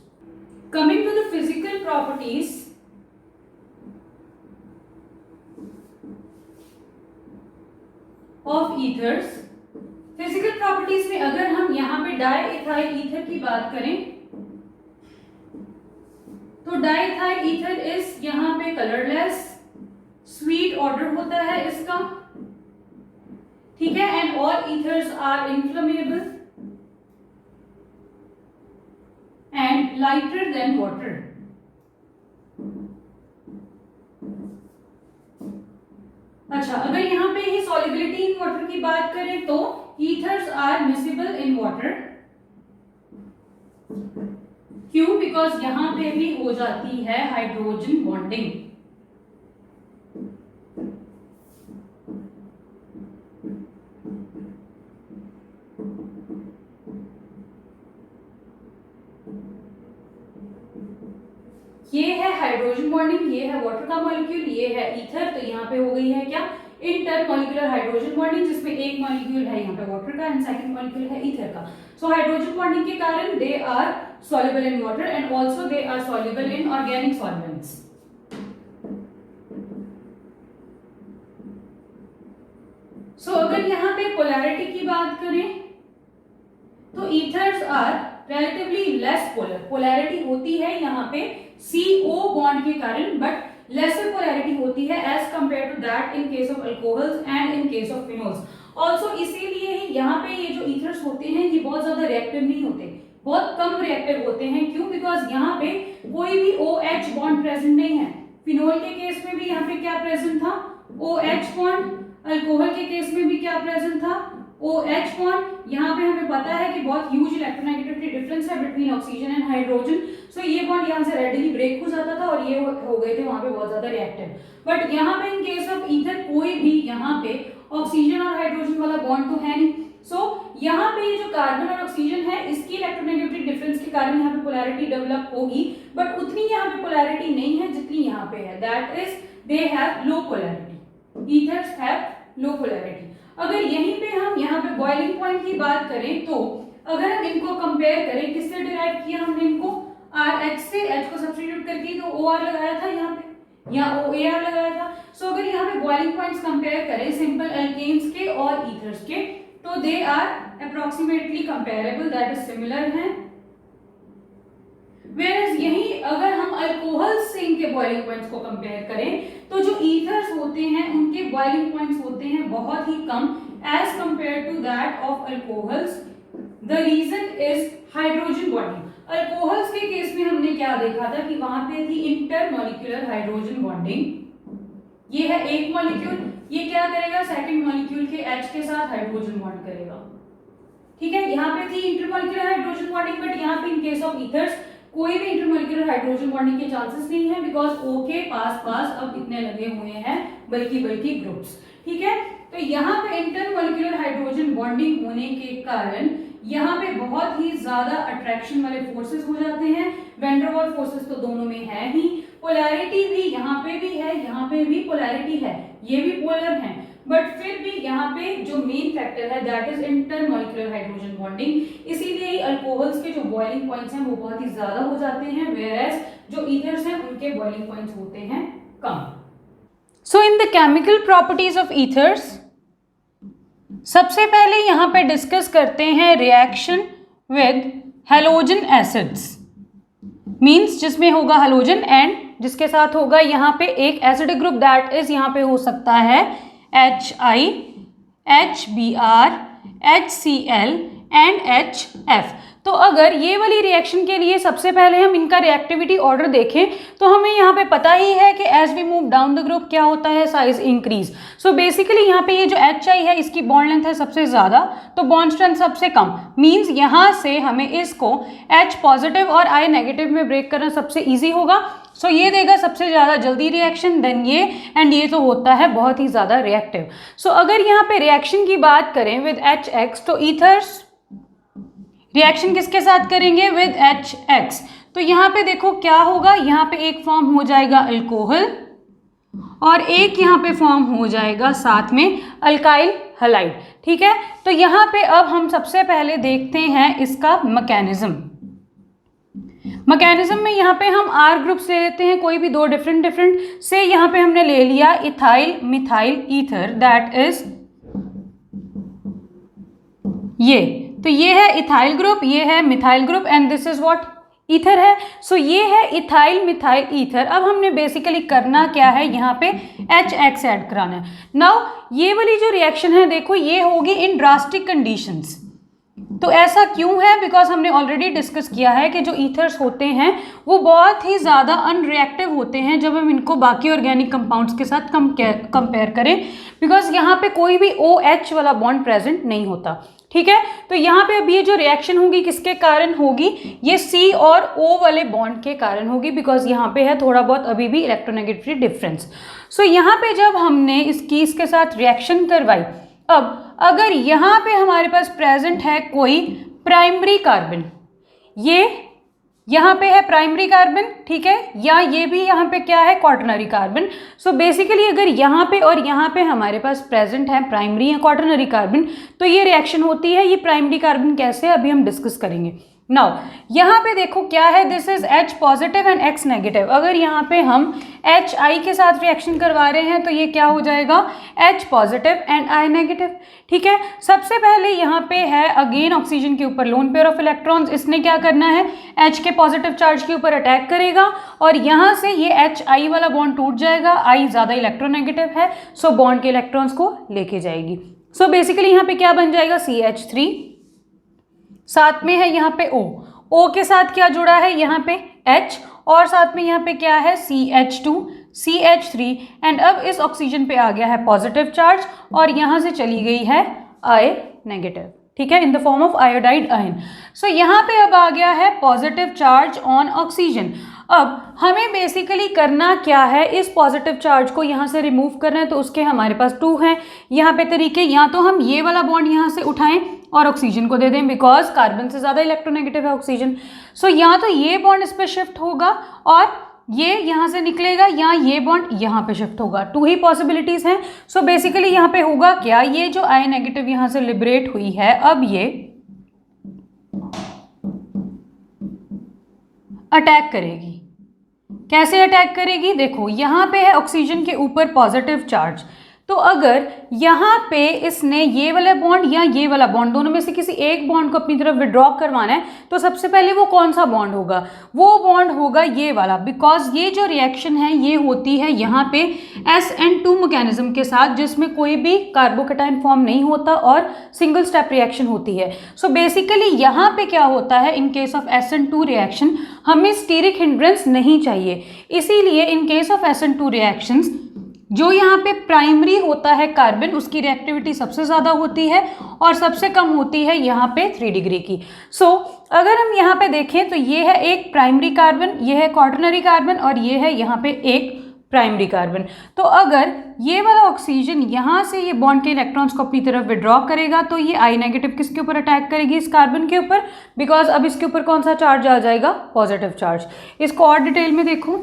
Coming to the physical properties of ethers, physical properties में अगर हम यहाँ पे डाइइथाइल ईथर की बात करें तो डाइइथाइल ईथर इज यहाँ पे कलरलेस, स्वीट ऑर्डर होता है इसका, ठीक है, and all ethers are inflammable and lighter than water. अच्छा, अगर यहाँ पे ही सॉल्युबिलिटी इन वाटर की बात करें तो ethers are miscible in water, क्यों, बिकॉज यहाँ पे भी हो जाती है हाइड्रोजन बॉन्डिंग, ये है हाइड्रोजन बॉन्डिंग, ये है वाटर का मॉलिक्यूल, ये है ईथर, तो यहाँ पे हो गई है क्या इंटरमॉलिक्यूलर हाइड्रोजन बॉन्डिंग, जिसमें एक मॉलिक्यूल है यहाँ पे वाटर का एंड सेकंड मॉलिक्यूल है ईथर का। सो हाइड्रोजन बॉन्डिंग के कारण they are soluble in water and also they are soluble in organic solvents. So अगर यहाँ पे पोलैरिटी की बात करें तो ethers are relatively less polar, polarity होती है यहाँ पे CO बॉन्ड के कारण, बट लेसर पोलैरिटी होती है as compare to that in case of alcohols and in case of phenols. Also इसीलिए ही यहाँ पे ये जो ईथर्स होते हैं ये बहुत ज्यादा रिएक्टिव नहीं होते, बहुत कम रिएक्टिव होते हैं। क्यों? बिकॉज यहाँ पे कोई भी OH बॉन्ड प्रेजेंट नहीं है। फिनोल के केस में भी यहाँ पे क्या प्रेजेंट था? OH bond. अल्कोहल के केस में भी क्या प्रेजेंट था? OH bond. यहाँ पे हमें पता है कि बहुत ह्यूज इलेक्ट्रोनेगेटिविटी डिफरेंस है बिटवीन ऑक्सीजन एंड हाइड्रोजन, सो ये बॉन्ड यहाँ से रेडिली ब्रेक हो जाता था और ये हो गए थे वहां पे बहुत ज्यादा रिएक्टिव। बट यहाँ पे इन केस ऑफ ईथर कोई भी यहाँ पे ऑक्सीजन और हाइड्रोजन वाला बॉन्ड तो है नहीं। सो यहाँ पे ये जो कार्बन और ऑक्सीजन है इसकी इलेक्ट्रोनेगेटिविटी डिफरेंस के कारण यहाँ पे पोलैरिटी डेवलप होगी, बट उतनी यहाँ पे पोलैरिटी नहीं है जितनी यहाँ पे है। That is they have low polarity, ethers have low polarity. अगर यहीं पे हम यहाँ पे बॉइलिंग पॉइंट की बात करें तो अगर हम इनको कंपेयर करें, किससे डिराइव किया हमने इनको? RH से, H को सब्स्टिट्यूट करके तो OR लगाया था यहाँ पे, यहाँ OAR लगाया था। सो अगर यहाँ पे बॉइलिंग पॉइंट्स कंपेयर करें सिंपल एल्केन्स के और ईथर्स के, तो they are approximately comparable, that is similar हैं। Whereas यही अगर हम अल्कोहल्स से इनके बॉइलिंग पॉइंट्स को कंपेयर करें तो जो ईथर्स होते हैं उनके बॉइलिंग पॉइंट्स होते हैं बहुत ही कम as compare to that of alcohols. The reason is hydrogen bonding. Alcohols के केस में हमने क्या देखा था कि वहां पे थी इंटरमॉलिक्यूलर हाइड्रोजन बॉन्डिंग। ये है एक मॉलिक्यूल, ये क्या करेगा? सेकंड मॉलिक्यूल के H के साथ हाइड्रोजन बॉन्ड करेगा। ठीक है, यहाँ पे थी इंटरमॉलिक्यूलर हाइड्रोजन बॉन्डिंग, बट यहाँ पे इन केस ऑफ ईथर्स कोई भी इंटरमॉलिक्यूलर हाइड्रोजन बॉन्डिंग के चांसेस नहीं है, बिकॉज O के पास अब इतने लगे हुए हैं बल्कि ग्रुप्स। ठीक है, तो यहाँ पे इंटरमॉलिक्यूलर हाइड्रोजन बॉन्डिंग होने के कारण यहाँ पे बहुत ही ज्यादा अट्रैक्शन वाले फोर्सेस हो जाते हैं। वैन डर वाल्स फोर्सेस तो दोनों में है ही, पोलैरिटी भी यहाँ पे भी है, यहाँ पे भी पोलैरिटी है, ये भी पोलर है, बट फिर भी यहाँ पे जो मेन फैक्टर है that is intermolecular hydrogen bonding. इसीलिए ही अल्कोहल्स के जो बॉइलिंग पॉइंट्स हैं वो बहुत ही ज्यादा हो जाते हैं, वेयरएज जो ईथर्स हैं उनके बॉइलिंग पॉइंट्स होते हैं कम। So in the chemical properties of ethers, सबसे पहले यहाँ पे डिस्कस करते हैं reaction with halogen acids, means जिसमें होगा हैलोजन एंड जिसके साथ होगा यहाँ पे एक एसिडिक ग्रुप, दैट इज यहाँ पे हो सकता है HI, HBr, HCl and HF। तो अगर ये वाली रिएक्शन के लिए सबसे पहले हम इनका रिएक्टिविटी ऑर्डर देखें तो हमें यहाँ पे पता ही है कि as we move down the group क्या होता है? Size increase. सो बेसिकली यहाँ पे ये जो HI है इसकी बॉन्ड लेंथ है सबसे ज्यादा, तो बॉन्ड स्ट्रेंथ सबसे कम, मींस यहाँ से हमें इसको H पॉजिटिव और I नेगेटिव में ब्रेक करना सबसे ईजी होगा। सो ये देगा सबसे ज्यादा जल्दी रिएक्शन, देन ये, एंड ये तो होता है बहुत ही ज्यादा रिएक्टिव। सो अगर यहाँ पे रिएक्शन की बात करें विद HX, तो ईथर्स रिएक्शन किसके साथ करेंगे? With HX। तो यहाँ पे देखो क्या होगा, यहाँ पे एक फॉर्म हो जाएगा अल्कोहल और एक यहाँ पे फॉर्म हो जाएगा साथ में अल्काइल हैलाइड। ठीक है, तो यहाँ पे अब हम सबसे पहले देखते हैं इसका मैकेनिज्म। मैकेनिज्म में यहाँ पे हम R ग्रुप्स ले लेते हैं, कोई भी दो डिफरेंट से। यहाँ पे हमने ले लिया ethyl methyl ether, that is ये, तो ये है इथाइल ग्रुप, ये है methyl group and this is what? Ether है। सो ये है इथाइल मिथाइल ईथर। अब हमने बेसिकली करना क्या है, यहाँ पे HX ऐड कराना है। नाउ ये वाली जो रिएक्शन है देखो ये होगी इन ड्रास्टिक कंडीशंस। तो ऐसा क्यों है? बिकॉज हमने ऑलरेडी डिस्कस किया है कि जो ईथर्स होते हैं वो बहुत ही ज़्यादा अनरिएक्टिव होते हैं जब हम इनको बाकी ऑर्गेनिक कंपाउंड्स के साथ कंपेयर करें, बिकॉज यहाँ पे कोई भी OH वाला बॉन्ड प्रेजेंट नहीं होता। ठीक है, तो यहाँ पे अब ये जो रिएक्शन होगी किसके कारण होगी? ये C और O वाले बॉन्ड के कारण होगी, बिकॉज यहाँ पे है थोड़ा बहुत अभी भी इलेक्ट्रोनेगेटिविटी डिफरेंस। सो यहाँ पे जब हमने इसके साथ रिएक्शन करवाई, अब अगर यहाँ पे हमारे पास प्रेजेंट है कोई प्राइमरी कार्बन, ये यहाँ पे है प्राइमरी कार्बन, ठीक है, या ये भी यहाँ पे क्या है? Quaternary carbon. सो बेसिकली अगर यहाँ पे और यहाँ पे हमारे पास प्रेजेंट है प्राइमरी या क्वाटरनरी कार्बन, तो ये रिएक्शन होती है। ये प्राइमरी कार्बन कैसे, अभी हम डिस्कस करेंगे। नाउ यहाँ पे देखो क्या है, this is H positive and X negative. अगर यहाँ पे हम HI के साथ रिएक्शन करवा रहे हैं तो ये क्या हो जाएगा, H positive and I negative. ठीक है, सबसे पहले यहाँ पे है अगेन ऑक्सीजन के ऊपर लोन पेयर ऑफ इलेक्ट्रॉन्स। इसने क्या करना है, H के पॉजिटिव चार्ज के ऊपर अटैक करेगा और यहाँ से ये HI वाला बॉन्ड टूट जाएगा। I ज़्यादा इलेक्ट्रोनेगेटिव है, सो बॉन्ड के इलेक्ट्रॉन्स को लेके जाएगी। सो बेसिकली यहाँ पे क्या बन जाएगा, CH3, साथ में है यहाँ पे O के साथ क्या जुड़ा है यहाँ पे H, और साथ में यहाँ पे क्या है CH2, CH3, एंड अब इस ऑक्सीजन पे आ गया है पॉजिटिव चार्ज और यहाँ से चली गई है I नेगेटिव। ठीक है, in the form of iodide ion. So यहाँ पे अब आ गया है पॉजिटिव चार्ज ऑन ऑक्सीजन। अब हमें बेसिकली करना क्या है, इस पॉजिटिव चार्ज को यहाँ से रिमूव करना है, तो उसके हमारे पास 2 हैं यहाँ पे तरीके। या तो हम ये वाला बॉन्ड यहाँ से उठाएं और ऑक्सीजन को दे दें, बिकॉज कार्बन से ज़्यादा इलेक्ट्रोनेगेटिव है ऑक्सीजन। सो या तो ये बॉन्ड इस पर शिफ्ट होगा और ये यहाँ से निकलेगा, या ये बॉन्ड यहाँ पे शिफ्ट होगा। 2 ही पॉसिबिलिटीज़ हैं। सो बेसिकली यहाँ पे होगा क्या, ये जो I नेगेटिव यहाँ से लिबरेट हुई है, अब ये अटैक करेगी। कैसे अटैक करेगी, देखो यहाँ पे है ऑक्सीजन के ऊपर पॉजिटिव चार्ज, तो अगर यहाँ पे इसने ये वाला बॉन्ड या ये वाला बॉन्ड, दोनों में से किसी एक बॉन्ड को अपनी तरफ विड्रॉ करवाना है, तो सबसे पहले वो कौन सा बॉन्ड होगा, वो बॉन्ड होगा ये वाला, बिकॉज ये जो रिएक्शन है ये होती है यहाँ पे SN2 मैकेनिज्म के साथ, जिसमें कोई भी कार्बोकेटाइन फॉर्म नहीं होता और सिंगल स्टेप रिएक्शन होती है। सो बेसिकली यहाँ पे क्या होता है, इन केस ऑफ SN2 रिएक्शन हमें स्टीरिक हिंड्रेंस नहीं चाहिए, इसीलिए इन केस ऑफ SN2 रिएक्शंस जो यहाँ पे प्राइमरी होता है कार्बन, उसकी रिएक्टिविटी सबसे ज़्यादा होती है और सबसे कम होती है यहाँ पे 3 डिग्री की। सो अगर हम यहाँ पे देखें तो ये है एक प्राइमरी कार्बन, ये है क्वार्टरनरी कार्बन और ये है यहाँ पे एक प्राइमरी कार्बन। तो अगर ये वाला ऑक्सीजन यहाँ से ये बॉन्ड के इलेक्ट्रॉन्स को अपनी तरफ विड्रॉ करेगा तो ये I नेगेटिव किसके ऊपर अटैक करेगी, इस कार्बन के ऊपर, बिकॉज अब इसके ऊपर कौन सा चार्ज आ जाएगा, पॉजिटिव चार्ज। इसको और डिटेल में देखो,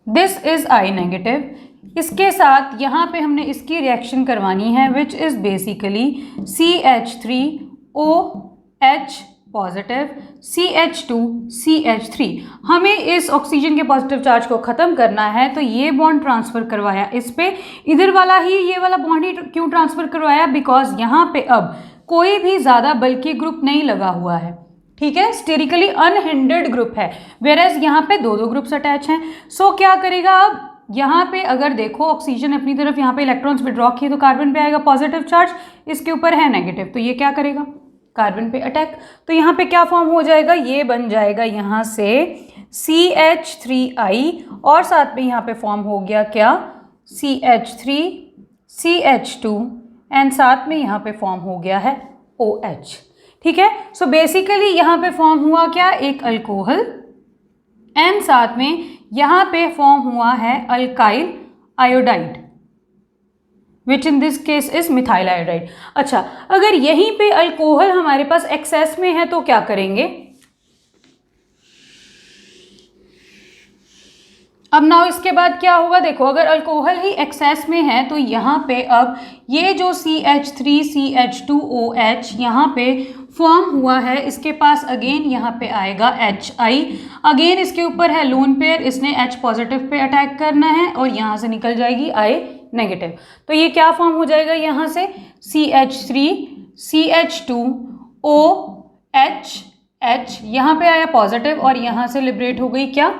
दिस इज I नेगेटिव, इसके साथ यहाँ पे हमने इसकी रिएक्शन करवानी है, which is basically CH3OH positive CH2 CH3। हमें इस ऑक्सीजन के पॉजिटिव चार्ज को ख़त्म करना है, तो ये बॉन्ड ट्रांसफ़र करवाया इस पे, इधर वाला ही ये वाला बॉन्ड ही क्यों ट्रांसफ़र करवाया, बिकॉज यहाँ पे अब कोई भी ज़्यादा बल्कि ग्रुप नहीं लगा हुआ है। ठीक है, स्टेरिकली अनहिंडर्ड ग्रुप है, वेयरएज यहाँ पे 2 ग्रुप्स अटैच हैं। सो क्या करेगा, अब यहाँ पे अगर देखो ऑक्सीजन अपनी तरफ यहाँ पे इलेक्ट्रॉन्स विड्रॉ किए तो कार्बन पे आएगा पॉजिटिव चार्ज, इसके ऊपर है नेगेटिव, तो ये क्या करेगा, कार्बन पे अटैक। तो यहाँ पे क्या फॉर्म हो जाएगा, ये बन जाएगा यहाँ से CH3I और साथ में यहाँ पे फॉर्म हो गया क्या, CH3 CH2 एंड साथ में यहाँ पे फॉर्म हो गया है OH। ठीक है, सो बेसिकली यहाँ पे फॉर्म हुआ क्या, एक अल्कोहल एंड साथ में यहाँ पे फॉर्म हुआ है alkyl iodide, which in this case is methyl iodide. अच्छा, अगर यहीं पे अल्कोहल हमारे पास एक्सेस में है तो क्या करेंगे, अब नाउ इसके बाद क्या होगा, देखो अगर अल्कोहल ही एक्सेस में है तो यहाँ पे अब ये जो CH3 CH2OH यहाँ पे फॉर्म हुआ है, इसके पास अगेन यहाँ पे आएगा HI, अगेन इसके ऊपर है लोन पेयर, इसने H पॉजिटिव पे अटैक करना है और यहाँ से निकल जाएगी I नेगेटिव। तो ये क्या फॉर्म हो जाएगा, यहाँ से CH3 CH2OH, H यहाँ पे आया पॉजिटिव और यहाँ से लिबरेट हो गई क्या,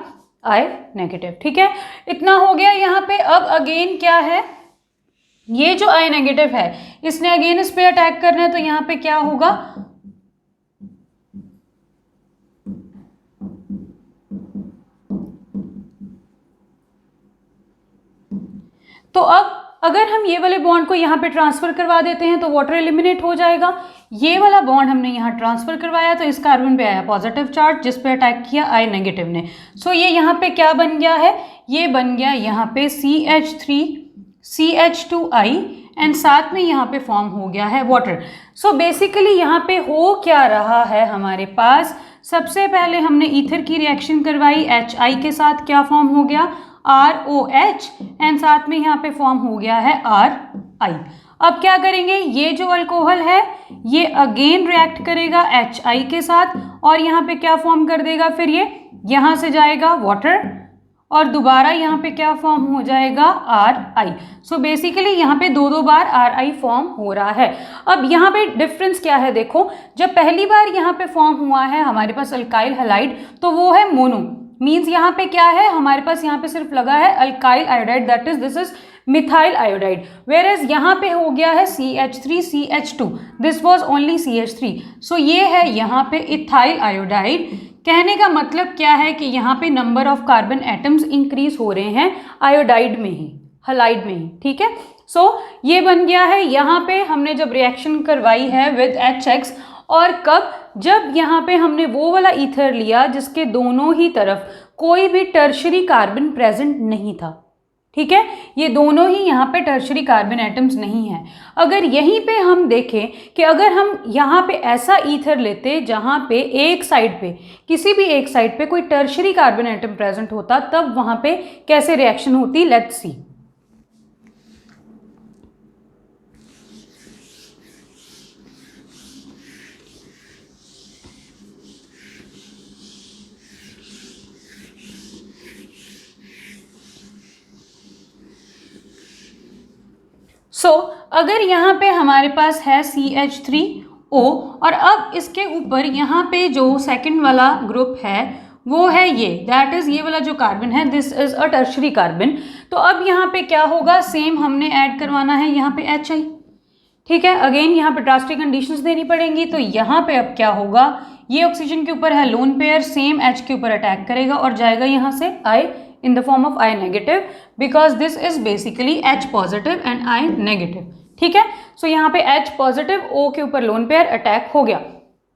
I नेगेटिव। ठीक है, इतना हो गया यहाँ पे। अब अगेन क्या है, ये जो I नेगेटिव है इसने अगेन इस पे अटैक करना है, तो यहाँ पे क्या होगा, तो अब अगर हम ये वाले बॉन्ड को यहाँ पे ट्रांसफ़र करवा देते हैं तो वाटर एलिमिनेट हो जाएगा। ये वाला बॉन्ड हमने यहाँ ट्रांसफ़र करवाया तो इस कार्बन पे आया पॉजिटिव चार्ज, जिस पे अटैक किया I नेगेटिव ने। सो ये यहाँ पे क्या बन गया है, ये बन गया यहाँ पे CH3 CH2I एंड साथ में यहाँ पे फॉर्म हो गया है वाटर। सो बेसिकली यहाँ पे हो क्या रहा है हमारे पास, सबसे पहले हमने ईथर की रिएक्शन करवाई, HI के साथ क्या फॉर्म हो गया, ROH एंड साथ में यहाँ पे फॉर्म हो गया है RI। अब क्या करेंगे, ये जो अल्कोहल है ये अगेन रिएक्ट करेगा HI के साथ और यहाँ पे क्या फॉर्म कर देगा, फिर ये यहाँ से जाएगा वाटर और दोबारा यहाँ पे क्या फॉर्म हो जाएगा RI। सो बेसिकली यहाँ पे दो बार RI फॉर्म हो रहा है। अब यहाँ पे डिफरेंस क्या है देखो, जब पहली बार यहाँ पे फॉर्म हुआ है हमारे पास अल्काइल हैलाइड तो वो है मोनो, मीन्स यहाँ पे क्या है हमारे पास यहाँ पे सिर्फ लगा है alkyl iodide, that is this is methyl iodide, whereas यहाँ पे हो गया है CH3CH2, this was only CH3। सो ये है यहाँ पे इथाइल आयोडाइड। कहने का मतलब क्या है कि यहाँ पे number of carbon atoms increase हो रहे हैं आयोडाइड में ही, हलाइड में ही, ठीक है। सो ये बन गया है यहाँ पे हमने जब रिएक्शन करवाई है विद HX, और कब, जब यहाँ पे हमने वो वाला ईथर लिया जिसके दोनों ही तरफ कोई भी टर्शरी कार्बन प्रेजेंट नहीं था, ठीक है, ये दोनों ही यहाँ पे टर्शरी कार्बन एटम्स नहीं है। अगर यहीं पे हम देखें कि अगर हम यहाँ पे ऐसा ईथर लेते जहाँ पे एक साइड पे, किसी भी एक साइड पे कोई टर्शरी कार्बन एटम प्रेजेंट होता, तब वहाँ पे कैसे रिएक्शन होती, लेट्स सी। अगर यहाँ पे हमारे पास है CH3O और अब इसके ऊपर यहाँ पे जो सेकंड वाला ग्रुप है वो है ये, दैट इज ये वाला जो कार्बन है, this is a tertiary carbon. तो अब यहाँ पे क्या होगा, सेम हमने ऐड करवाना है यहाँ पे HI, ठीक है। अगेन यहाँ पे ड्रास्टिक कंडीशंस देनी पड़ेंगी। तो यहाँ पे अब क्या होगा, ये ऑक्सीजन के ऊपर है लोन पेयर, सेम H के ऊपर अटैक करेगा और जाएगा यहाँ से I in the form of I negative because this is basically H positive and I negative, ठीक है। सो यहाँ पे H पॉजिटिव O के ऊपर लोन पेयर अटैक हो गया,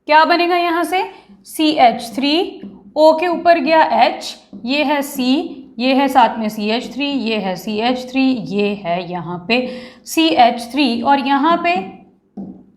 क्या बनेगा यहाँ से CH3, O के ऊपर गया H, ये है C, ये है साथ में CH3, ये है CH3, ये है यहाँ पे CH3 और यहाँ पे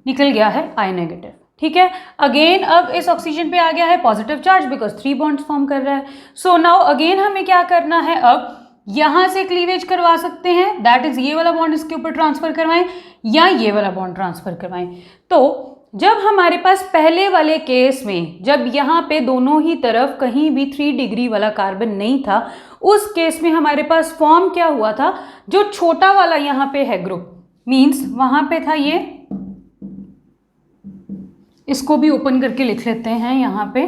निकल गया है I नेगेटिव, ठीक है। अगेन अब इस ऑक्सीजन पे आ गया है positive charge because 3 bonds form कर रहा है। सो नाउ अगेन हमें क्या करना है, अब यहाँ से क्लीवेज करवा सकते हैं, दैट इज ये वाला बॉन्ड इसके ऊपर ट्रांसफर करवाएं या ये वाला बॉन्ड ट्रांसफर करवाएं। तो जब हमारे पास पहले वाले केस में जब यहाँ पे दोनों ही तरफ कहीं भी 3 डिग्री वाला कार्बन नहीं था, उस केस में हमारे पास फॉर्म क्या हुआ था, जो छोटा वाला यहाँ पे है ग्रुप, मीन्स वहाँ पे था ये, इसको भी ओपन करके लिख लेते हैं यहाँ पे,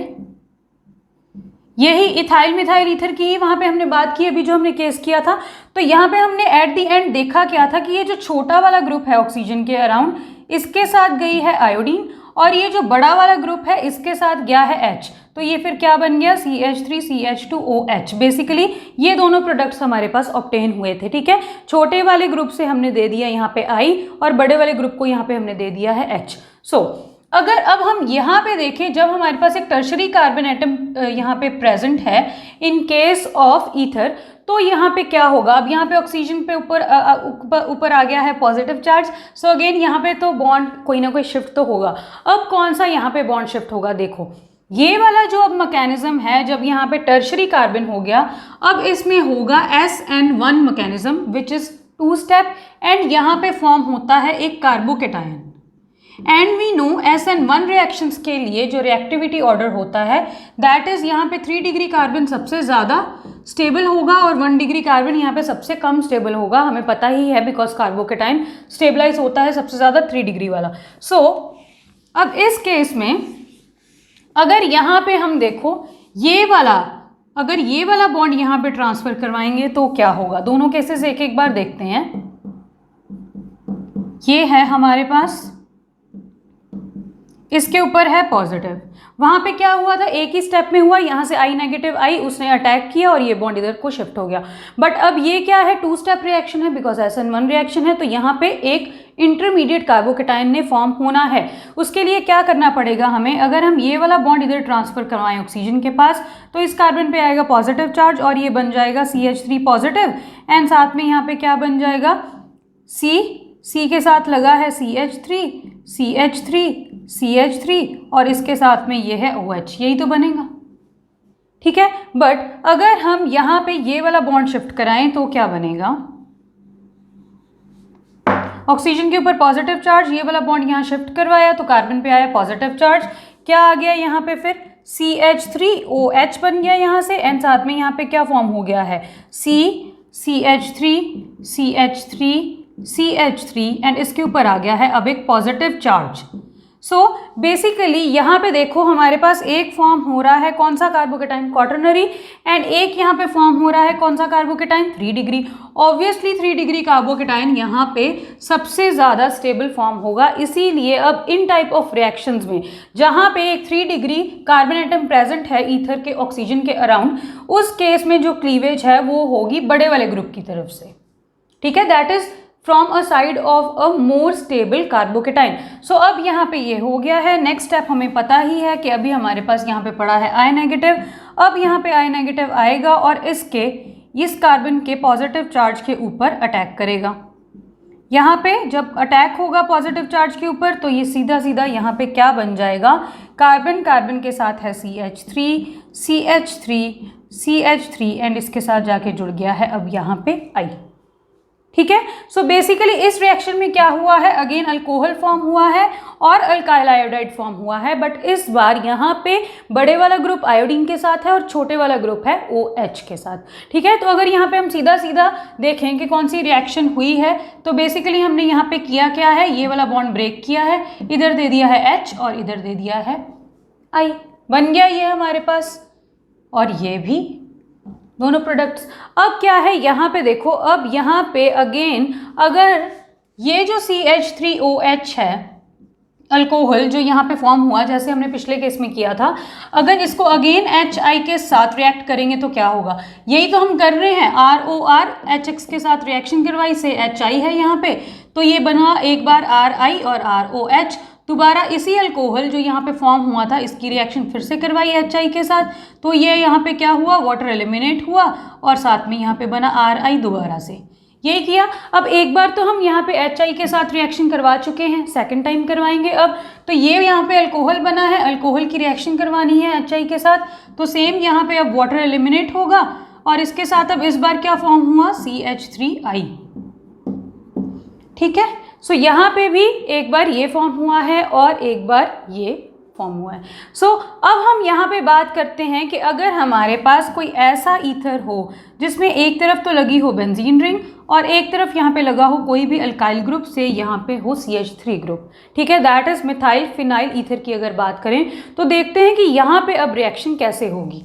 यही इथाइल मिथाइल ईथर की ही वहाँ पे हमने बात की अभी जो हमने केस किया था। तो यहाँ पे हमने एट द एंड देखा क्या था कि ये जो छोटा वाला ग्रुप है ऑक्सीजन के अराउंड, इसके साथ गई है आयोडीन और ये जो बड़ा वाला ग्रुप है इसके साथ गया है H। तो ये फिर क्या बन गया CH3CH2OH। बेसिकली ये दोनों प्रोडक्ट्स हमारे पास ऑब्टेन हुए थे, ठीक है। छोटे वाले ग्रुप से हमने दे दिया यहाँ पे I और बड़े वाले ग्रुप को यहाँ पे हमने दे दिया है H। अगर अब हम यहाँ पे देखें, जब हमारे पास एक टर्शरी कार्बन एटम यहाँ पे प्रेजेंट है इन केस ऑफ ईथर, तो यहाँ पे क्या होगा, अब यहाँ पे ऑक्सीजन पे ऊपर आ गया है पॉजिटिव चार्ज। सो अगेन यहाँ पे तो बॉन्ड कोई ना कोई शिफ्ट तो होगा। अब कौन सा यहाँ पे बॉन्ड शिफ्ट होगा, देखो ये वाला जो अब मैकेनिज्म है, जब यहाँ पे टर्शरी कार्बन हो गया, अब इसमें होगा SN1 mechanism which is 2 step and यहाँ पे फॉर्म होता है एक carbocation. And we know SN1 reactions के लिए जो रिएक्टिविटी ऑर्डर होता है दैट इज यहाँ पे 3 डिग्री कार्बन सबसे ज़्यादा स्टेबल होगा और 1 डिग्री कार्बन यहाँ पे सबसे कम स्टेबल होगा, हमें पता ही है बिकॉज कार्बोकेटाइन स्टेबलाइज होता है सबसे ज़्यादा 3 डिग्री वाला। सो अब इस केस में अगर यहाँ पे हम देखो ये वाला, अगर ये वाला बॉन्ड यहाँ पे ट्रांसफर करवाएंगे तो क्या होगा, दोनों केसेस एक एक बार देखते हैं। ये है हमारे पास, इसके ऊपर है पॉजिटिव, वहाँ पे क्या हुआ था, एक ही स्टेप में हुआ, यहाँ से I नेगेटिव आई उसने अटैक किया और ये बॉन्ड इधर को शिफ्ट हो गया। बट अब ये क्या है, 2 स्टेप रिएक्शन है बिकॉज SN1 रिएक्शन है, तो यहाँ पे एक इंटरमीडिएट कार्बोकेटायन ने फॉर्म होना है। उसके लिए क्या करना पड़ेगा हमें, अगर हम ये वाला बॉन्ड इधर ट्रांसफर करवाएं ऑक्सीजन के पास, तो इस कार्बन पे आएगा पॉजिटिव चार्ज और ये बन जाएगा CH3 पॉजिटिव एंड साथ में यहाँ पे क्या बन जाएगा C के साथ लगा है CH3 CH3 CH3 और इसके साथ में ये है OH, यही तो बनेगा, ठीक है। बट अगर हम यहाँ पे ये वाला बॉन्ड शिफ्ट कराएं तो क्या बनेगा, ऑक्सीजन के ऊपर पॉजिटिव चार्ज, ये वाला बॉन्ड यहाँ शिफ्ट करवाया तो कार्बन पे आया पॉजिटिव चार्ज, क्या आ गया यहाँ पे फिर CH3OH बन गया यहाँ से, एंड साथ में यहाँ पे क्या फॉर्म हो गया है CH3 CH3 CH3 एंड इसके ऊपर आ गया है अब एक पॉजिटिव चार्ज। सो बेसिकली यहाँ पे देखो हमारे पास एक फॉर्म हो रहा है कौन सा कार्बोकेटाइन, क्वाटरनरी, एंड एक यहाँ पे फॉर्म हो रहा है कौन सा carbocation, 3 degree. Obviously 3 degree carbocation यहाँ पे सबसे ज़्यादा स्टेबल फॉर्म होगा, इसीलिए अब इन टाइप ऑफ रिएक्शंस में जहाँ पे एक 3 डिग्री कार्बन एटम प्रेजेंट है ईथर के ऑक्सीजन के अराउंड, उस केस में जो क्लीवेज है वो होगी बड़े वाले ग्रुप की तरफ से, ठीक है, that is from a side of a more stable carbocation. So अब यहाँ पे ये हो गया है। नेक्स्ट स्टेप हमें पता ही है कि अभी हमारे पास यहाँ पे पड़ा है I नेगेटिव। अब यहाँ पे I नेगेटिव आएगा और इस कार्बन के पॉजिटिव चार्ज के ऊपर अटैक करेगा। यहाँ पे जब अटैक होगा पॉजिटिव चार्ज के ऊपर तो ये सीधा सीधा यहाँ पे क्या बन जाएगा, कार्बन के साथ है CH3 एंड इसके साथ जाके जुड़ गया है अब यहाँ पे I, ठीक है। सो बेसिकली इस रिएक्शन में क्या हुआ है, अगेन अल्कोहल फॉर्म हुआ है और अल्काइल आयोडाइड फॉर्म हुआ है, बट इस बार यहाँ पे बड़े वाला ग्रुप आयोडीन के साथ है और छोटे वाला ग्रुप है OH के साथ, ठीक है। तो अगर यहाँ पे हम सीधा सीधा देखें कि कौन सी रिएक्शन हुई है तो बेसिकली हमने यहाँ पे किया क्या है, ये वाला बॉन्ड ब्रेक किया है, इधर दे दिया है H और इधर दे दिया है I, बन गया ये हमारे पास, और ये भी दोनों प्रोडक्ट्स। अब क्या है यहाँ पे देखो, अब यहाँ पे अगेन अगर ये जो CH3OH है अल्कोहल जो यहाँ पे फॉर्म हुआ जैसे हमने पिछले केस में किया था, अगर इसको अगेन HI के साथ रिएक्ट करेंगे तो क्या होगा, यही तो हम कर रहे हैं, ROR HX के साथ रिएक्शन करवाई से HI है यहाँ पे, तो ये बना एक बार RI और ROH, दोबारा इसी अल्कोहल जो यहाँ पे फॉर्म हुआ था इसकी रिएक्शन फिर से करवाई HI के साथ, तो ये यहाँ पे क्या हुआ, वाटर एलिमिनेट हुआ और साथ में यहाँ पे बना RI दोबारा से, यही किया। अब एक बार तो हम यहाँ पे HI के साथ रिएक्शन करवा चुके हैं, सेकंड टाइम करवाएंगे अब, तो ये यहाँ पे अल्कोहल बना है, अल्कोहल की रिएक्शन करवानी है HI के साथ, तो सेम यहाँ पे अब वाटर एलिमिनेट होगा और इसके साथ अब इस बार क्या फॉर्म हुआ, CH3I, ठीक है। सो यहाँ पे भी एक बार ये फॉर्म हुआ है और एक बार ये फॉर्म हुआ है। सो अब हम यहाँ पे बात करते हैं कि अगर हमारे पास कोई ऐसा ईथर हो जिसमें एक तरफ तो लगी हो बेंजीन रिंग और एक तरफ यहाँ पे लगा हो कोई भी अल्काइल ग्रुप से यहाँ पे हो CH3 ग्रुप, ठीक है, that is methyl phenyl ether की अगर बात करें तो देखते हैं कि यहाँ पे अब रिएक्शन कैसे होगी।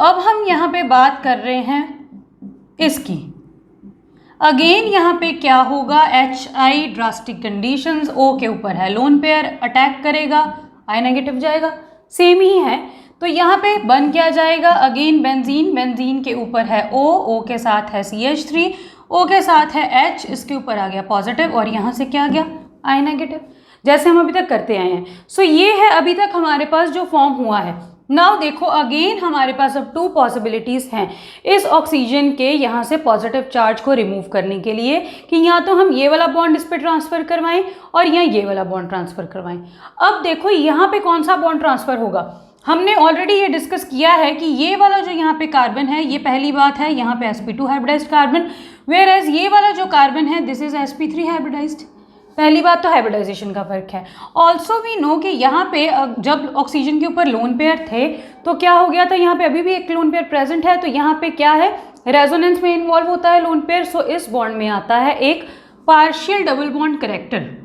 अब हम यहाँ पे बात कर रहे हैं इसकी, अगेन यहाँ पे क्या होगा, HI ड्रास्टिक कंडीशंस, O के ऊपर है लोन पेयर, अटैक करेगा, I नेगेटिव जाएगा, सेम ही है, तो यहाँ पे बन क्या जाएगा, अगेन बेंजीन के ऊपर है O के साथ है CH3, O के साथ है H, इसके ऊपर आ गया पॉजिटिव और यहाँ से क्या आ गया, I नेगेटिव, जैसे हम अभी तक करते आए हैं। सो ये है अभी तक हमारे पास जो फॉर्म हुआ है। नाउ देखो अगेन हमारे पास अब 2 पॉसिबिलिटीज़ हैं इस ऑक्सीजन के यहाँ से पॉजिटिव चार्ज को रिमूव करने के लिए, कि या तो हम ये वाला बॉन्ड इस पर ट्रांसफ़र करवाएं और या ये वाला बॉन्ड ट्रांसफ़र करवाएं। अब देखो यहाँ पे कौन सा बॉन्ड ट्रांसफ़र होगा, हमने ऑलरेडी ये डिस्कस किया है कि ये वाला जो यहाँ पे कार्बन है, ये पहली बात है, यहाँ पे sp2 hybridised carbon, where as ये वाला जो कार्बन है दिस इज sp3 हाइब्रिडाइज्ड। पहली बात तो हाइब्रिडाइजेशन का फर्क है। ऑल्सो वी नो कि यहाँ पे जब ऑक्सीजन के ऊपर लोन पेयर थे तो क्या हो गया था, यहाँ पे अभी भी एक लोन पेयर प्रेजेंट है, तो यहाँ पे क्या है, रेजोनेंस में इन्वॉल्व होता है लोन पेयर। सो इस बॉन्ड में आता है एक partial double bond character.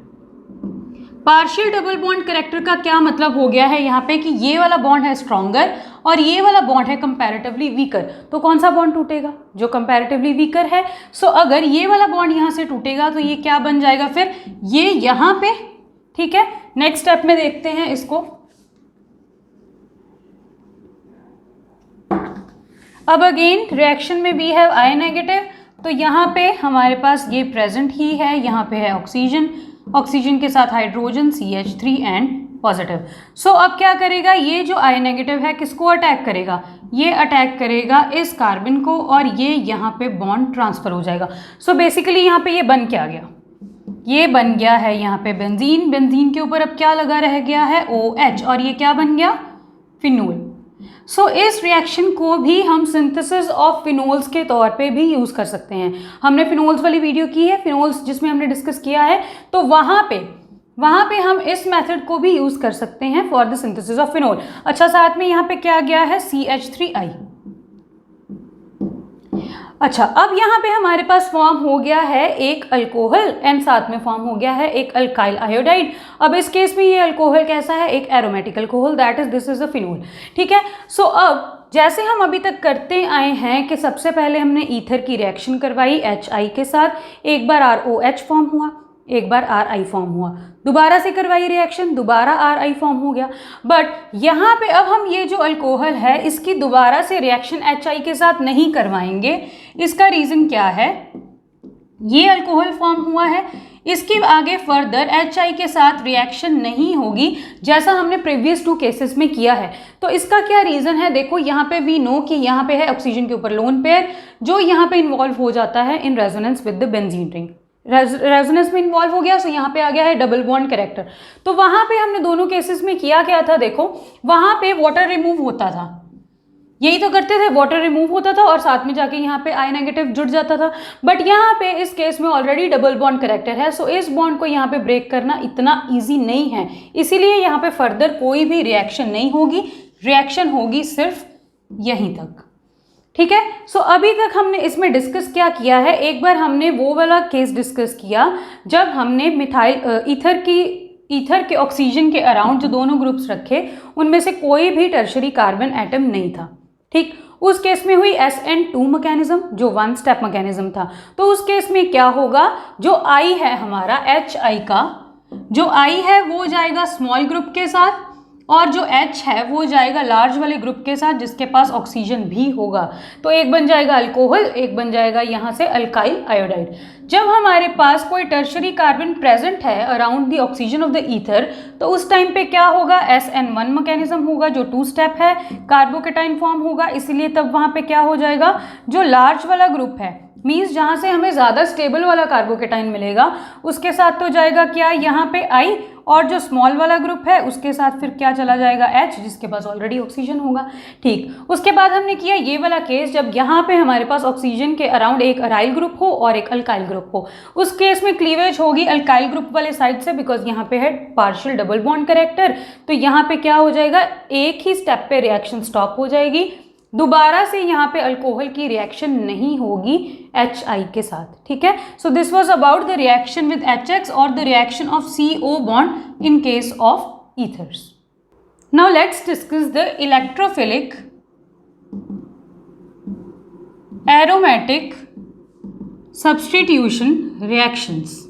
Partial double bond character का क्या मतलब हो गया है यहाँ पे कि ये वाला बॉन्ड है स्ट्रॉन्गर और ये वाला बॉन्ड है कंपैरेटिवली वीकर, तो कौन सा बॉन्ड टूटेगा, जो कंपैरेटिवली वीकर है। सो अगर ये वाला बॉन्ड यहाँ से टूटेगा तो ये क्या बन जाएगा, फिर ये यहाँ पे, ठीक है। नेक्स्ट स्टेप में देखते हैं इसको। अब अगेन रिएक्शन में भी है I नेगेटिव, तो यहाँ पे हमारे पास ये प्रेजेंट ही है, यहाँ पे है ऑक्सीजन, ऑक्सीजन के साथ हाइड्रोजन CH3 एंड पॉजिटिव। सो अब क्या करेगा, ये जो I नेगेटिव है किसको अटैक करेगा, ये अटैक करेगा इस कार्बन को और ये यहाँ पे बॉन्ड ट्रांसफर हो जाएगा। सो बेसिकली यहाँ पे ये बन क्या गया, ये बन गया है यहाँ पे बेंजीन। बेंजीन के ऊपर अब क्या लगा रह गया है OH और ये क्या बन गया, फिनोल। सो इस रिएक्शन को भी हम सिंथेसिस ऑफ फिनोल्स के तौर पे भी यूज़ कर सकते हैं। हमने फिनोल्स वाली वीडियो की है, फिनोल्स जिसमें हमने डिस्कस किया है, तो वहाँ पे हम इस मेथड को भी यूज़ कर सकते हैं for the synthesis of phenol. अच्छा, साथ में यहाँ पे क्या गया है, CH3I। अच्छा, अब यहाँ पे हमारे पास फॉर्म हो गया है एक अल्कोहल एंड साथ में फॉर्म हो गया है एक अल्काइल आयोडाइड। अब इस केस में ये अल्कोहल कैसा है, एक aromatic alcohol, that is this is a phenol. ठीक है। सो अब जैसे हम अभी तक करते आए हैं कि सबसे पहले हमने ईथर की रिएक्शन करवाई HI के साथ, एक बार ROH फॉर्म हुआ, एक बार RI फॉर्म हुआ, दोबारा से करवाई रिएक्शन, दोबारा RI फॉर्म हो गया। बट यहाँ पे अब हम ये जो अल्कोहल है इसकी दोबारा से रिएक्शन HI के साथ नहीं करवाएंगे। इसका रीज़न क्या है, ये अल्कोहल फॉर्म हुआ है, इसके आगे फर्दर HI के साथ रिएक्शन नहीं होगी जैसा हमने प्रीवियस 2 केसेस में किया है। तो इसका क्या रीज़न है, देखो यहाँ पे वी नो कि यहाँ पे है ऑक्सीजन के ऊपर लोन पेयर जो यहाँ पे इन्वॉल्व हो जाता है इन resonance with the benzene ring. Resonance में इन्वॉल्व हो गया, सो यहाँ पे आ गया है डबल बॉन्ड कैरेक्टर। तो वहाँ पे हमने दोनों केसेस में किया क्या था, देखो वहाँ पे वाटर रिमूव होता था, यही तो करते थे, वाटर रिमूव होता था और साथ में जाके यहाँ पे I नेगेटिव जुड़ जाता था। बट यहाँ पे इस केस में ऑलरेडी डबल बॉन्ड कैरेक्टर है, सो इस बॉन्ड को यहाँ पे ब्रेक करना इतना ईजी नहीं है, इसीलिए यहाँ पे फर्दर कोई भी रिएक्शन नहीं होगी, रिएक्शन होगी सिर्फ यहीं तक। ठीक है। सो अभी तक हमने इसमें डिस्कस क्या किया है, एक बार हमने वो वाला केस डिस्कस किया जब हमने मिथाइल ईथर के ऑक्सीजन के अराउंड जो दोनों ग्रुप्स रखे उनमें से कोई भी टर्शरी कार्बन एटम नहीं था। ठीक, उस केस में हुई SN2 मैकेनिज्म जो 1 स्टेप मैकेनिज्म था। तो उस केस में क्या होगा, जो I है हमारा HI का, जो I है वो जाएगा स्मॉल ग्रुप के साथ और जो H है वो जाएगा लार्ज वाले ग्रुप के साथ जिसके पास ऑक्सीजन भी होगा। तो एक बन जाएगा अल्कोहल, एक बन जाएगा यहाँ से अल्काइल आयोडाइड। जब हमारे पास कोई टर्शरी कार्बन प्रेजेंट है around the oxygen of the ether, तो उस टाइम पे क्या होगा, SN1 मैकेनिज्म होगा जो 2 स्टेप है, कार्बोकेटाइन फॉर्म होगा, इसीलिए तब वहाँ पे क्या हो जाएगा, जो लार्ज वाला ग्रुप है मीन्स जहाँ से हमें ज़्यादा स्टेबल वाला कार्बोकेटाइन मिलेगा उसके साथ तो जाएगा क्या, यहाँ पे I, और जो स्मॉल वाला ग्रुप है उसके साथ फिर क्या चला जाएगा H जिसके पास ऑलरेडी ऑक्सीजन होगा। ठीक, उसके बाद हमने किया ये वाला केस जब यहाँ पे हमारे पास ऑक्सीजन के अराउंड एक अराइल ग्रुप हो और एक अल्काइल ग्रुप हो, उस केस में क्लीवेज होगी अल्काइल ग्रुप वाले साइड से, बिकॉज यहाँ पे है पार्शियल डबल बॉन्ड कैरेक्टर। तो यहाँ पे क्या हो जाएगा, एक ही स्टेप पे रिएक्शन स्टॉप हो जाएगी, दोबारा से यहाँ पे अल्कोहल की रिएक्शन नहीं होगी HI के साथ। ठीक है। So this was about the reaction with HX और the reaction of CO bond in case of ethers. Now let's discuss the electrophilic aromatic substitution reactions.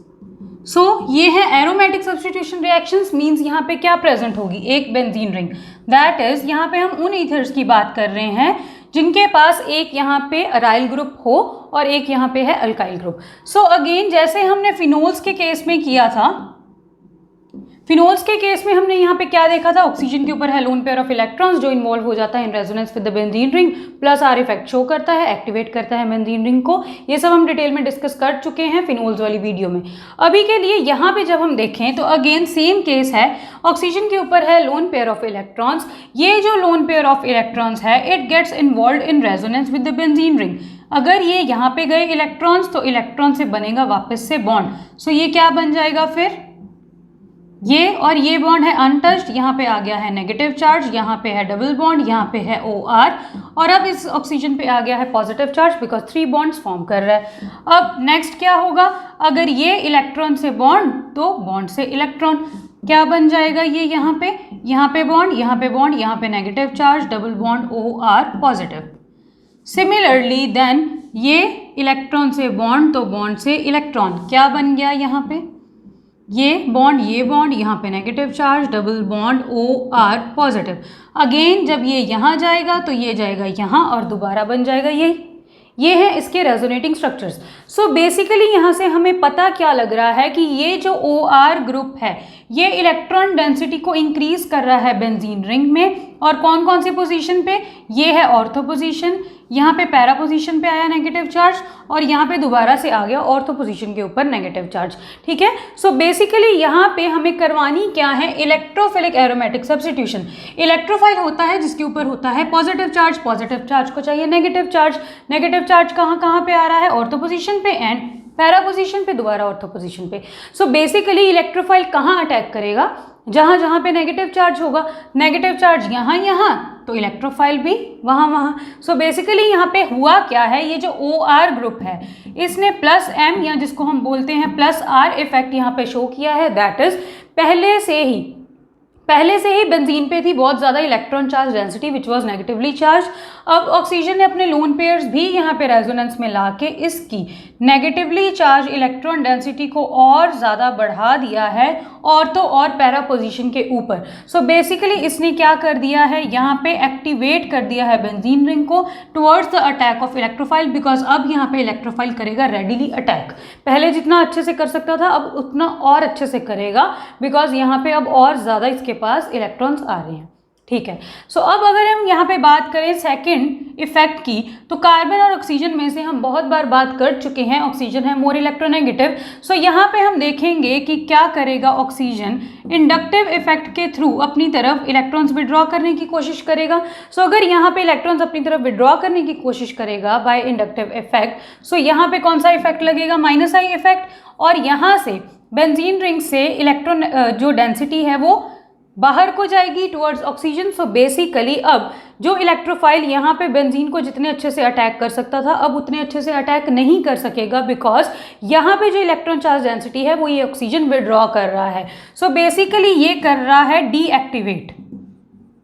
So ये है एरोमेटिक सब्स्टिट्यूशन रिएक्शंस, मीन्स यहाँ पे क्या प्रेजेंट होगी, एक benzene ring, that is यहाँ पे हम उन ईथर्स की बात कर रहे हैं जिनके पास एक यहाँ पे अराइल ग्रुप हो और एक यहाँ पे है अल्काइल ग्रुप। सो अगेन जैसे हमने फिनोल्स के केस में किया था, फिनोल्स के केस में हमने यहाँ पे क्या देखा था, ऑक्सीजन के ऊपर है लोन पेयर ऑफ इलेक्ट्रॉन्स जो इन्वॉल्व हो जाता है इन resonance with the benzene ring, plus R effect show करता है, एक्टिवेट करता है बेंजीन रिंग को। ये सब हम डिटेल में डिस्कस कर चुके हैं फिनोल्स वाली वीडियो में। अभी के लिए यहाँ पे जब हम देखें तो अगेन सेम केस है, ऑक्सीजन के ऊपर है लोन पेयर ऑफ इलेक्ट्रॉन्स, ये जो लोन पेयर ऑफ इलेक्ट्रॉन्स है it gets involve in resonance with the benzene ring. अगर ये यहाँ पे गए इलेक्ट्रॉन्स तो इलेक्ट्रॉन से बनेगा वापस से बॉन्ड। सो ये क्या बन जाएगा, फिर ये और ये बॉन्ड है अनटच्ड, यहाँ पे आ गया है नेगेटिव चार्ज, यहाँ पे है डबल बॉन्ड, यहाँ पे है OR, और अब इस ऑक्सीजन पे आ गया है positive charge because 3 bonds form कर रहा है। अब नेक्स्ट क्या होगा, अगर ये इलेक्ट्रॉन से बॉन्ड तो बॉन्ड से इलेक्ट्रॉन, क्या बन जाएगा ये यहाँ पे बॉन्ड, यहाँ पे बॉन्ड, यहाँ पे negative charge, double bond OR positive. Similarly then ये इलेक्ट्रॉन से बॉन्ड तो बॉन्ड से इलेक्ट्रॉन, क्या बन गया यहाँ पे, ये बॉन्ड, यहाँ पे negative charge, double bond OR positive. Again जब ये यहाँ जाएगा तो ये जाएगा यहाँ और दोबारा बन जाएगा ये है इसके रेजोनेटिंग स्ट्रक्चर्स। सो बेसिकली यहाँ से हमें पता क्या लग रहा है कि ये जो OR ग्रुप है ये इलेक्ट्रॉन डेंसिटी को इंक्रीज कर रहा है बेंजीन रिंग में। और कौन कौन सी पोजीशन पे, ये है ऑर्थो पोजीशन, यहाँ पे पैरा पोजीशन पे आया नेगेटिव चार्ज, और यहाँ पे दोबारा से आ गया ऑर्थो पोजीशन के ऊपर नेगेटिव चार्ज। ठीक है, सो बेसिकली यहाँ पे हमें करवानी क्या है, इलेक्ट्रोफिलिक एरोमेटिक सब्स्टिट्यूशन। इलेक्ट्रोफाइल होता है जिसके ऊपर होता है पॉजिटिव चार्ज को चाहिए नेगेटिव चार्ज कहाँ कहाँ पे आ रहा है, ऑर्थो पोजीशन पे एंड पैरा पोजीशन पे, दोबारा ऑर्थो पोजीशन पे। सो बेसिकली इलेक्ट्रोफाइल कहाँ अटैक करेगा, जहाँ जहाँ पे नेगेटिव चार्ज होगा, नेगेटिव चार्ज यहाँ तो इलेक्ट्रोफाइल भी वहाँ। सो बेसिकली यहाँ पे हुआ क्या है, ये जो OR ग्रुप है इसने +M या जिसको हम बोलते हैं +R इफेक्ट यहाँ पे शो किया है। दैट इज पहले से ही बेंजीन पे थी बहुत ज़्यादा electron charge density which was negatively charge. अब ऑक्सीजन ने अपने लोन पेयर्स भी यहाँ पे रेजोनेंस में लाके इसकी नेगेटिवली चार्ज इलेक्ट्रॉन डेंसिटी को और ज़्यादा बढ़ा दिया है ऑर्थो और पैरा पोजीशन के ऊपर। सो बेसिकली इसने क्या कर दिया है, यहाँ पे एक्टिवेट कर दिया है बेंजीन रिंग को towards the attack of electrophile, because अब यहाँ पे इलेक्ट्रोफाइल करेगा रेडिली अटैक। पहले जितना अच्छे से कर सकता था अब उतना और अच्छे से करेगा, बिकॉज यहाँ पे अब और ज़्यादा इसके पास इलेक्ट्रॉन्स आ रहे हैं। ठीक है, सो अब अगर हम यहाँ पे बात करें सेकंड इफेक्ट की, तो कार्बन और ऑक्सीजन में से हम बहुत बार बात कर चुके हैं, ऑक्सीजन है मोर इलेक्ट्रोनेगेटिव। सो यहाँ पे हम देखेंगे कि क्या करेगा ऑक्सीजन, इंडक्टिव इफेक्ट के थ्रू अपनी तरफ इलेक्ट्रॉन्स विड्रॉ करने की कोशिश करेगा। सो अगर यहाँ पे इलेक्ट्रॉन्स अपनी तरफ विड्रॉ करने की कोशिश करेगा बाय इंडक्टिव इफेक्ट, सो यहाँ पे कौन सा इफेक्ट लगेगा, -I इफेक्ट, और यहाँ से बेंजीन रिंग से इलेक्ट्रॉन जो डेंसिटी है वो बाहर को जाएगी टुवर्ड्स ऑक्सीजन। सो बेसिकली अब जो इलेक्ट्रोफाइल यहाँ पे बेंजीन को जितने अच्छे से अटैक कर सकता था अब उतने अच्छे से अटैक नहीं कर सकेगा, बिकॉज यहाँ पे जो इलेक्ट्रॉन चार्ज डेंसिटी है वो ये ऑक्सीजन विड्रॉ कर रहा है। सो बेसिकली ये कर रहा है डीएक्टिवेट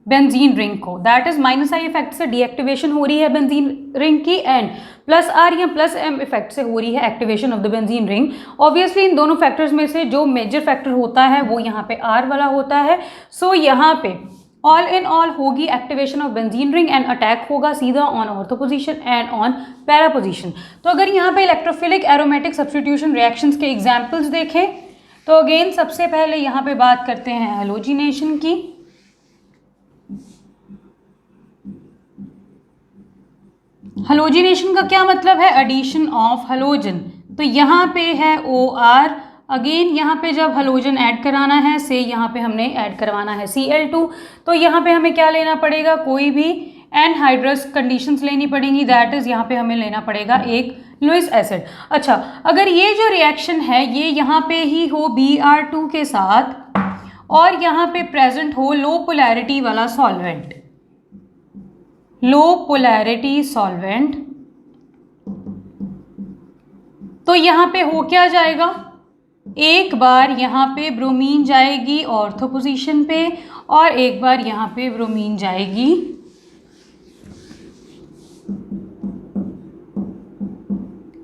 बेंजीन रिंग को। दैट इज -I इफेक्ट से डीएक्टिवेशन हो रही है बेंजीन रिंग की, एंड +R या +M इफेक्ट से हो रही है activation of the benzene ring. Obviously इन दोनों फैक्टर्स में से जो मेजर फैक्टर होता है वो यहाँ पे R वाला होता है। सो यहाँ पे ऑल इन ऑल होगी activation of benzene ring and attack होगा सीधा on ortho position and on para position. तो अगर यहाँ पे इलेक्ट्रोफिलिक एरोमेटिक सब्स्टिट्यूशन रिएक्शंस के एग्जाम्पल्स देखें तो अगेन सबसे पहले यहाँ पे बात करते हैं हैलोजिनेशन की। हैलोजिनेशन का क्या मतलब है, एडिशन ऑफ हैलोजन। तो यहाँ पे है OR, अगेन यहाँ पे जब हैलोजन ऐड कराना है से यहाँ पे हमने ऐड करवाना है Cl2, तो यहाँ पे हमें क्या लेना पड़ेगा, कोई भी एनहाइड्रस कंडीशंस लेनी पड़ेंगी। दैट इज यहाँ पे हमें लेना पड़ेगा एक लुईस एसिड। अच्छा, अगर ये जो रिएक्शन है ये यहाँ पे ही हो Br2 के साथ और यहाँ पे प्रेजेंट हो लो पोलैरिटी वाला सॉल्वेंट, लो पोलैरिटी सॉल्वेंट, तो यहाँ पे हो क्या जाएगा, एक बार यहाँ पे ब्रोमीन जाएगी ऑर्थो पोजीशन पे और एक बार यहाँ पे ब्रोमीन जाएगी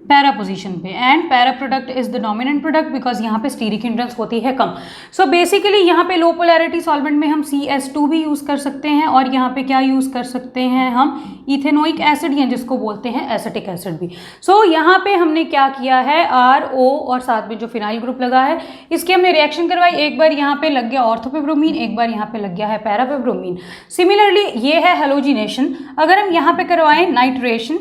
पैरा पोजीशन पे, and para product is the dominant product because यहाँ पे स्टीरिक हिंड्रेंस होती है कम। सो बेसिकली यहाँ पे लो पोलैरिटी सॉल्वेंट में हम CH2 भी यूज़ कर सकते हैं और यहाँ पे क्या यूज़ कर सकते हैं हम, इथेनोइक एसिड या जिसको बोलते हैं एसिटिक एसिड भी। सो यहाँ पे हमने क्या किया है, RO और साथ में जो फिनाइल ग्रुप लगा है इसकी हमने रिएक्शन करवाई। एक बार यहाँ पे लग गया ऑर्थो पे ब्रोमीन, एक बार यहाँ पे लग गया है पैरा पे ब्रोमीन। सिमिलरली ये है हैलोजिनेशन। अगर हम यहाँ पे करवाएं नाइट्रेशन,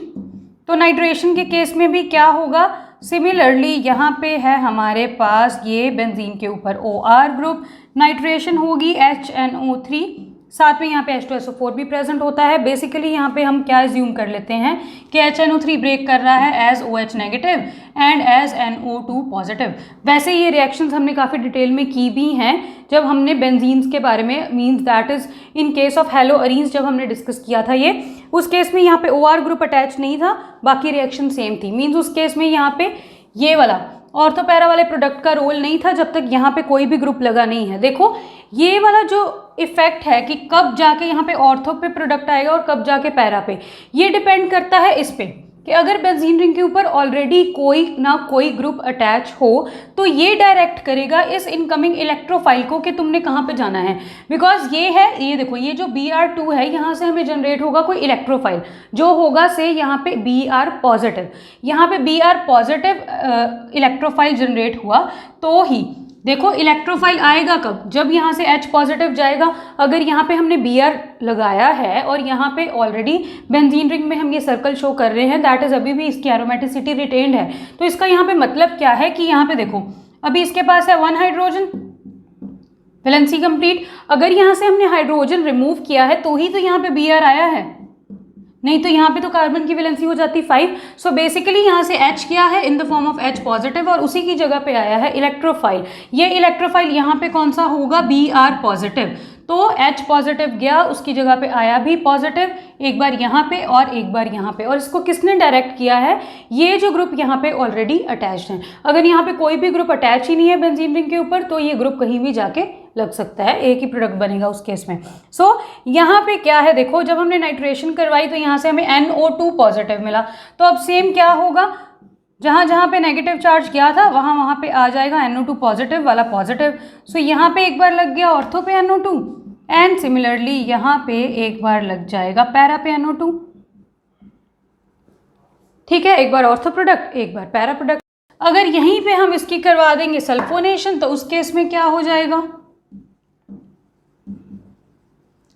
तो नाइट्रेशन के केस में भी क्या होगा, सिमिलरली यहाँ पे है हमारे पास ये बेंजीन के ऊपर OR ग्रुप, नाइट्रेशन होगी HNO3, साथ में यहाँ पे H2SO4 भी प्रेजेंट होता है। बेसिकली यहाँ पे हम क्या एज्यूम कर लेते हैं कि HNO3 ब्रेक कर रहा है as OH negative and as NO2 positive. वैसे ये रिएक्शंस हमने काफ़ी डिटेल में की भी हैं जब हमने बेंजीन्स के बारे में, means that is in case of haloarenes जब हमने डिस्कस किया था ये, उस केस में यहाँ पे OR ग्रुप अटैच नहीं था, बाकी रिएक्शन सेम थी। मीन्स उस केस में यहाँ पे ये वाला ऑर्थो पैरा वाले प्रोडक्ट का रोल नहीं था जब तक यहाँ पे कोई भी ग्रुप लगा नहीं है। देखो ये वाला जो इफेक्ट है कि कब जाके यहाँ पे ऑर्थो पे प्रोडक्ट आएगा और कब जाके पैरा पे, ये डिपेंड करता है इस पे कि अगर बेंजीन रिंग के ऊपर ऑलरेडी कोई ना कोई ग्रुप अटैच हो तो ये डायरेक्ट करेगा इस इनकमिंग इलेक्ट्रोफाइल को कि तुमने कहाँ पे जाना है। बिकॉज ये है, ये देखो ये जो Br2 है यहाँ से हमें जनरेट होगा कोई इलेक्ट्रोफाइल जो होगा से यहाँ पे Br पॉजिटिव, यहाँ पे Br पॉजिटिव इलेक्ट्रोफाइल जनरेट हुआ तो ही देखो इलेक्ट्रोफाइल आएगा कब, जब यहाँ से H पॉजिटिव जाएगा। अगर यहाँ पे हमने Br लगाया है और यहाँ पे ऑलरेडी बेंजीन रिंग में हम ये सर्कल शो कर रहे हैं, दैट इज अभी भी इसकी एरोमेटिसिटी रिटेन्ड है। तो इसका यहाँ पे मतलब क्या है कि यहाँ पे देखो अभी इसके पास है 1 हाइड्रोजन, वैलेंसी कंप्लीट। अगर यहाँ से हमने हाइड्रोजन रिमूव किया है तो ही तो यहाँ पे Br आया है, नहीं तो यहाँ पे तो कार्बन की वैलेंसी हो जाती 5। सो बेसिकली यहाँ से H क्या है in the form of H positive और उसी की जगह पे आया है इलेक्ट्रोफाइल। ये इलेक्ट्रोफाइल यहाँ पे कौन सा होगा, Br पॉजिटिव। तो H पॉजिटिव गया, उसकी जगह पे आया भी पॉजिटिव, एक बार यहाँ पे और एक बार यहाँ पे। और इसको किसने डायरेक्ट किया है, ये जो ग्रुप यहाँ पे ऑलरेडी अटैच्ड है। अगर यहाँ पे कोई भी ग्रुप अटैच ही नहीं है बेंजीन रिंग के ऊपर तो ये ग्रुप कहीं भी जाके लग सकता है, एक ही प्रोडक्ट बनेगा उस केस में। सो यहाँ पे क्या है, देखो जब हमने नाइट्रेशन करवाई तो यहाँ से हमें NO2 पॉजिटिव मिला। तो अब सेम क्या होगा, जहाँ जहाँ पे नेगेटिव चार्ज किया था वहाँ पे आ जाएगा NO2 पॉजिटिव वाला पॉजिटिव। सो यहाँ पे एक बार लग गया ऑर्थो पे NO2 एंड सिमिलरली यहाँ पे एक बार लग जाएगा पैरा पे NO2। ठीक है, एक बार ऑर्थो प्रोडक्ट एक बार पैरा प्रोडक्ट। अगर यहीं पे हम इसकी करवा देंगे सल्फोनेशन तो उस केस में क्या हो जाएगा,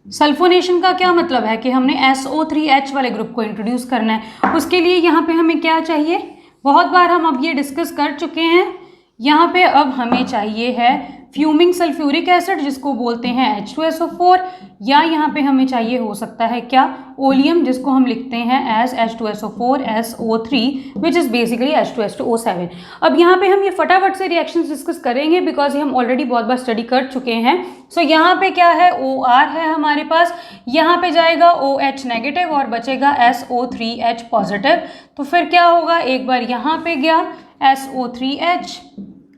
सल्फोनेशन का क्या मतलब है कि हमने SO3H वाले ग्रुप को इंट्रोड्यूस करना है। उसके लिए यहाँ पे हमें क्या चाहिए, बहुत बार हम अब ये डिस्कस कर चुके हैं। यहाँ पे अब हमें चाहिए है फ्यूमिंग सल्फ्यूरिक एसिड जिसको बोलते हैं H2SO4, या यहाँ पे हमें चाहिए हो सकता है क्या, ओलियम जिसको हम लिखते हैं as H2SO4 SO3 which is basically H2S2O7। अब यहाँ पे हम ये फटाफट से रिएक्शंस डिस्कस करेंगे बिकॉज ये हम ऑलरेडी बहुत बार स्टडी कर चुके हैं। सो यहाँ पे क्या है, OR है हमारे पास, यहाँ पे जाएगा OH नेगेटिव और बचेगा SO3H पॉजिटिव। तो फिर क्या होगा, एक बार यहाँ पे गया SO3H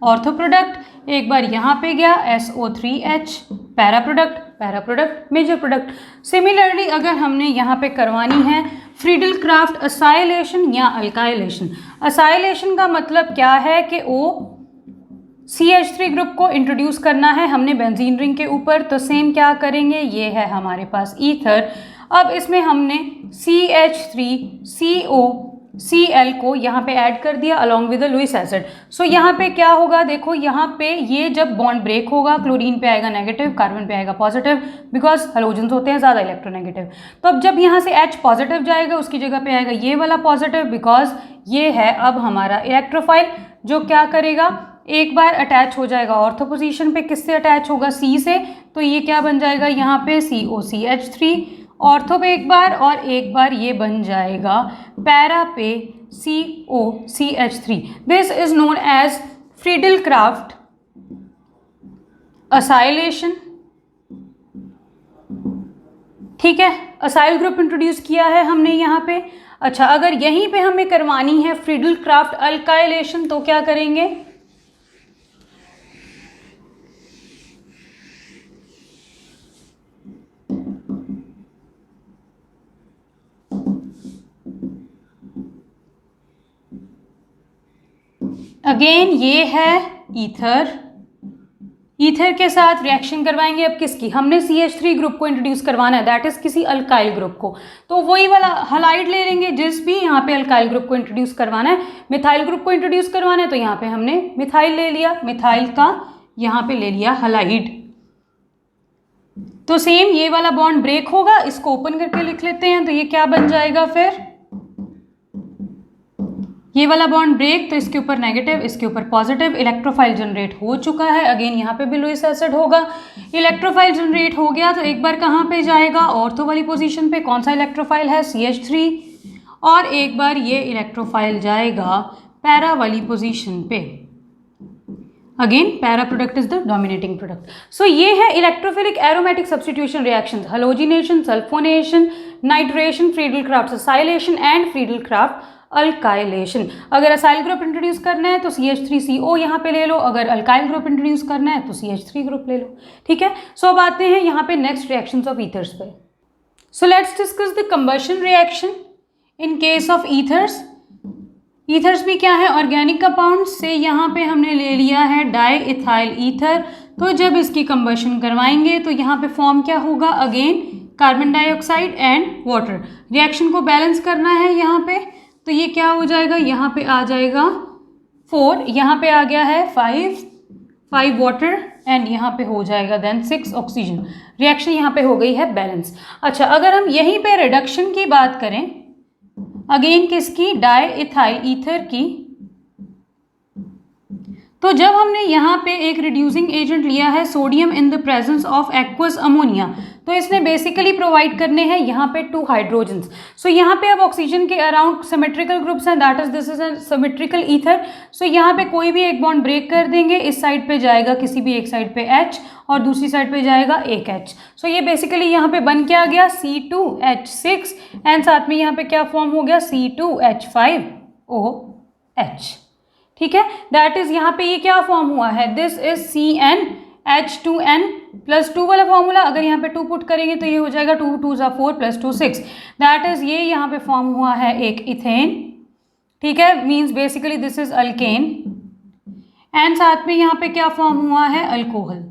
ऑर्थो प्रोडक्ट, एक बार यहाँ पे गया SO3H para product major product. Similarly अगर हमने यहाँ पे करवानी है फ्रीडल क्राफ्ट असाइलेशन या अल्काइलेशन, असाइलेशन का मतलब क्या है कि CH3 ग्रुप को इंट्रोड्यूस करना है हमने बेंजीन रिंग के ऊपर। तो सेम क्या करेंगे, ये है हमारे पास ईथर। अब इसमें हमने CH3COCl को यहाँ पे ऐड कर दिया along with the Lewis acid. So यहाँ पे क्या होगा, देखो यहाँ पे ये जब बॉन्ड ब्रेक होगा क्लोरीन पे आएगा नेगेटिव, कार्बन पे आएगा पॉजिटिव, बिकॉज हेलोजेंस होते हैं ज़्यादा इलेक्ट्रोनेगेटिव। तो अब जब यहाँ से H पॉजिटिव जाएगा उसकी जगह पे आएगा ये वाला पॉजिटिव, बिकॉज ये है अब हमारा इलेक्ट्रोफाइल जो क्या करेगा, एक बार अटैच हो जाएगा ऑर्थो पोजीशन पे, किससे अटैच होगा, C से। तो ये क्या बन जाएगा यहाँ पे COCH3 ऑर्थो पे एक बार, और एक बार ये बन जाएगा पैरा पे COCH3। This is known as Friedel Crafts acylation. ठीक है, असाइल ग्रुप इंट्रोड्यूस किया है हमने यहाँ पे। अच्छा, अगर यहीं पे हमें करवानी है फ्रीडल क्राफ्ट अल्काइलेशन तो क्या करेंगे, अगेन ये है ईथर, ईथर के साथ रिएक्शन करवाएंगे। अब किसकी, हमने CH3 ग्रुप को इंट्रोड्यूस करवाना है, दैट इज किसी अल्काइल ग्रुप को। तो वही वाला हलाइड ले लेंगे जिस भी यहाँ पे अल्काइल ग्रुप को इंट्रोड्यूस करवाना है। मिथाइल ग्रुप को इंट्रोड्यूस करवाना है तो यहाँ पे हमने मिथाइल ले लिया, मिथाइल का यहाँ पे ले लिया हलाइड। तो सेम ये वाला बॉन्ड ब्रेक होगा, इसको ओपन करके लिख लेते हैं। तो ये क्या बन जाएगा, फिर ये वाला बॉन्ड ब्रेक, तो इसके ऊपर नेगेटिव इसके ऊपर पॉजिटिव, इलेक्ट्रोफाइल जनरेट हो चुका है। अगेन यहाँ पे भी लुईस एसिड होगा, इलेक्ट्रोफाइल जनरेट हो गया तो एक बार कहाँ पे जाएगा, ऑर्थो वाली पोजीशन पे। कौन सा इलेक्ट्रोफाइल है, CH3, और एक बार ये इलेक्ट्रोफाइल जाएगा पैरा वाली पोजीशन पे। Again para product is the dominating product. So ये है electrophilic aromatic substitution reactions, halogenation, sulphonation, nitration, Friedel Crafts acylation and Friedel Crafts alkylation. अगर असाइल ग्रुप इंट्रोड्यूस करना है तो CH3CO यहाँ पे ले लो, अगर अल्काइल ग्रुप इंट्रोड्यूस करना है तो CH3 ग्रुप ले लो। ठीक है, सो अब आते हैं यहाँ पे नेक्स्ट रिएक्शंस ऑफ ईथर्स पे। So let's discuss the combustion reaction in case of ethers. Ethers भी क्या है, ऑर्गेनिक कंपाउंड से यहाँ पे हमने ले लिया है डाई इथाइल ईथर। तो जब इसकी कंबशन करवाएंगे तो यहाँ पे फॉर्म क्या होगा, again carbon dioxide and water. Reaction को बैलेंस करना है यहाँ पे, तो ये क्या हो जाएगा, यहाँ पे आ जाएगा 4, यहाँ पे आ गया है 5, 5 वाटर एंड यहाँ पे हो जाएगा देन 6 ऑक्सीजन। रिएक्शन यहाँ पे हो गई है बैलेंस। अच्छा, अगर हम यहीं पे रिडक्शन की बात करें, अगेन किसकी, डाई इथाइल ईथर की, तो जब हमने यहाँ पे एक रिड्यूसिंग एजेंट लिया है sodium in the presence of aqueous ammonia, तो इसने बेसिकली प्रोवाइड करने हैं यहाँ पे 2 हाइड्रोजन्स। सो यहाँ पे अब ऑक्सीजन के अराउंड सिमेट्रिकल ग्रुप्स हैं, that is this is a symmetrical ether. So यहाँ पे कोई भी एक बॉन्ड ब्रेक कर देंगे, इस साइड पे जाएगा किसी भी एक साइड पे H और दूसरी साइड पे जाएगा एक H। सो ये बेसिकली यहाँ पे बन क्या गया, C2H6 एंड साथ में यहाँ पे क्या फॉर्म हो गया, C2H5OH। ठीक है, दैट इज यहाँ पे ये क्या फॉर्म हुआ है, दिस इज CnH2n+2 वाला फॉर्मूला। अगर यहाँ पे 2 पुट करेंगे तो ये हो जाएगा 2 2 4 + 2 6, दैट इज ये यहाँ पे फॉर्म हुआ है एक इथेन। ठीक है, means basically this is alkane and साथ में यहाँ पे क्या फॉर्म हुआ है, अल्कोहल।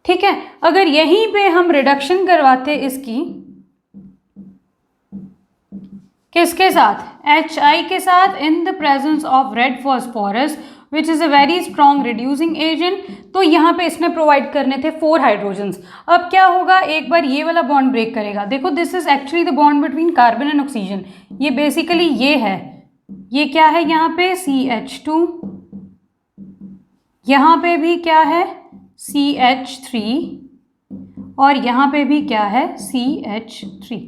ठीक है, अगर यहीं पे हम रिडक्शन करवाते इसकी, किसके साथ, HI के साथ, in the presence of red phosphorus which is a very strong reducing agent, तो यहाँ पे इसने प्रोवाइड करने थे 4 हाइड्रोजन्स। अब क्या होगा, एक बार ये वाला बॉन्ड ब्रेक करेगा, देखो this is actually the bond between carbon and oxygen, ये बेसिकली ये है, ये क्या है यहाँ पे CH2, यहाँ पे भी क्या है CH3 और यहाँ पे भी क्या है CH3।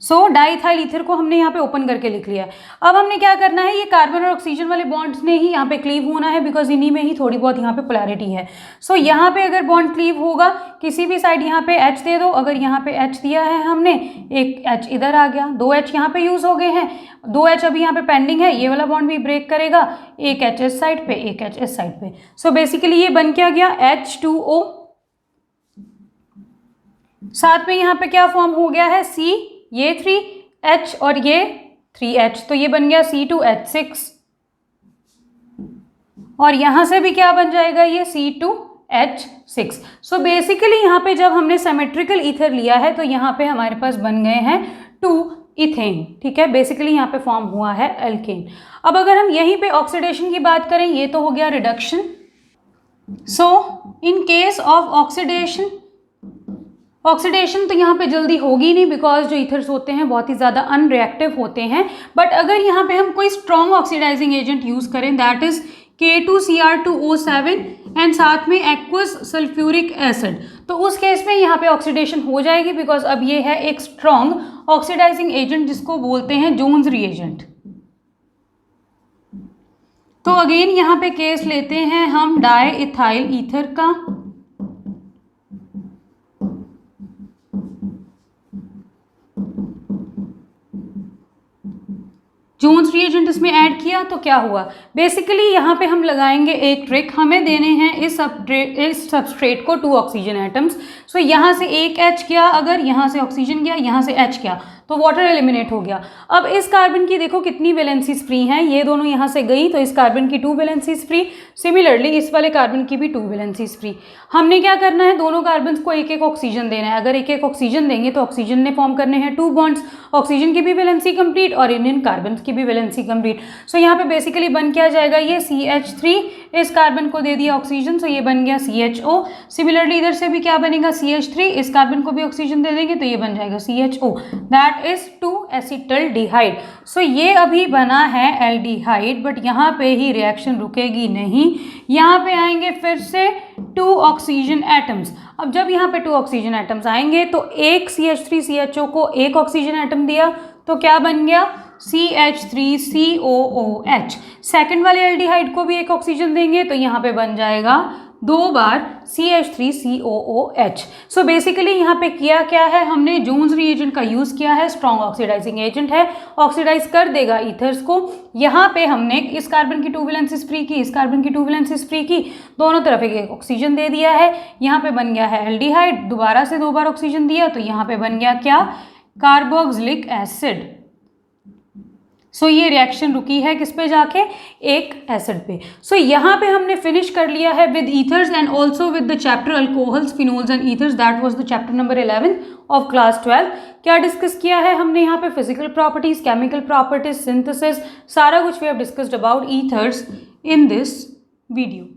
सो डाईइथाइल ईथर को हमने यहाँ पे ओपन करके लिख लिया है। अब हमने क्या करना है, ये कार्बन और ऑक्सीजन वाले बॉन्ड्स ने ही यहाँ पे क्लीव होना है, बिकॉज इन्हीं में ही थोड़ी बहुत यहाँ पे पोलैरिटी है। सो यहाँ पे अगर बॉन्ड क्लीव होगा, किसी भी साइड यहाँ पे H दे दो, अगर यहाँ पे H दिया है हमने, एक H इधर आ गया, 2 H यहाँ पे यूज हो गए हैं, 2 H अभी यहाँ पे पेंडिंग है, ये वाला बॉन्ड भी ब्रेक करेगा, एक H इस साइड पे, एक H इस साइड पे। सो बेसिकली ये बन क्या गया, H2O, साथ में यहाँ पे क्या फॉर्म हो गया है, C, ये 3H और ये 3H, तो ये बन गया C2H6 और यहां से भी क्या बन जाएगा, ये C2H6। सो बेसिकली यहाँ पे जब हमने सिमेट्रिकल ईथर लिया है तो यहाँ पे हमारे पास बन गए हैं 2 इथेन। ठीक है, बेसिकली यहाँ पे फॉर्म हुआ है एल्केन। अब अगर हम यहीं पे ऑक्सीडेशन की बात करें, ये तो हो गया reduction. So in case of oxidation तो यहाँ पे जल्दी होगी नहीं, बिकॉज जो ईथर्स होते हैं बहुत ही ज़्यादा अनरिएक्टिव होते हैं। बट अगर यहाँ पे हम कोई स्ट्रॉन्ग ऑक्सीडाइजिंग एजेंट यूज़ करें, दैट इज K2Cr2O7 एंड साथ में एक्वस सल्फ्यूरिक एसिड, तो उस केस में यहाँ पे ऑक्सीडेशन हो जाएगी, बिकॉज अब ये है एक स्ट्रॉन्ग ऑक्सीडाइजिंग एजेंट जिसको बोलते हैं जोन्स रिएजेंट। तो अगेन यहाँ पे केस लेते हैं हम डाई इथाइल ईथर का, जोन्स रिएजेंट इसमें ऐड किया तो क्या हुआ, बेसिकली यहाँ पे हम लगाएंगे एक ट्रिक, हमें देने हैं इस सबस्ट्रेट को 2 ऑक्सीजन एटम्स। सो यहाँ से एक H गया, अगर यहाँ से ऑक्सीजन गया, यहाँ से H गया, तो वाटर एलिमिनेट हो गया। अब इस कार्बन की देखो कितनी वैलेंसीज फ्री हैं, ये दोनों यहाँ से गई तो इस कार्बन की 2 वैलेंसीज फ्री, सिमिलरली इस वाले कार्बन की भी 2 वैलेंसीज फ्री। हमने क्या करना है, दोनों कार्बन को एक एक ऑक्सीजन देना है। अगर एक एक ऑक्सीजन देंगे तो ऑक्सीजन ने फॉर्म करने हैं 2 बॉन्ड्स, ऑक्सीजन की भी वैलेंसी कंप्लीट और इंडियन कार्बन की भी वैलेंसी कंप्लीट। सो यहाँ पे बेसिकली बन क्या जाएगा, ये CH3 इस कार्बन को दे दिया ऑक्सीजन, सो ये बन गया CHO। सिमिलरली इधर से भी क्या बनेगा, CH3 इस कार्बन को भी ऑक्सीजन दे देंगे तो ये बन जाएगा CHO, दैट इज 2 एसिटल्डिहाइड। सो ये अभी बना है एल्डिहाइड, बट यहाँ पे ही रिएक्शन रुकेगी नहीं, यहाँ पे आएंगे फिर से 2 ऑक्सीजन एटम्स। अब जब यहाँ पे 2 ऑक्सीजन एटम्स आएंगे तो एक CH3 CHO को एक ऑक्सीजन एटम दिया तो क्या बन गया, CH3COOH। सेकंड वाले एल्डिहाइड को भी एक ऑक्सीजन देंगे तो यहाँ पे बन जाएगा 2 बार CH3COOH। सो बेसिकली यहाँ पे किया क्या है, हमने जोन्स रिएजेंट का यूज़ किया है, स्ट्रॉन्ग ऑक्सीडाइजिंग एजेंट है, ऑक्सीडाइज कर देगा ईथर्स को। यहाँ पे हमने इस कार्बन की 2 वैलेंसीज फ्री की, इस कार्बन की 2 वैलेंसीज फ्री की, दोनों तरफ एक ऑक्सीजन दे दिया है। यहाँ पे बन गया है एल्डिहाइड, दोबारा से 2 बार ऑक्सीजन दिया तो यहाँ पे बन गया क्या, कार्बोक्सिलिक एसिड। सो ये रिएक्शन रुकी है किस पे जाके, एक एसिड पे। सो यहाँ पे हमने फिनिश कर लिया है with ethers and also with the chapter alcohols, phenols and ethers, that was the chapter number 11 of class 12। क्या डिस्कस किया है हमने यहाँ पे, physical properties, chemical properties, synthesis, सारा कुछ we have discussed about ethers in this video.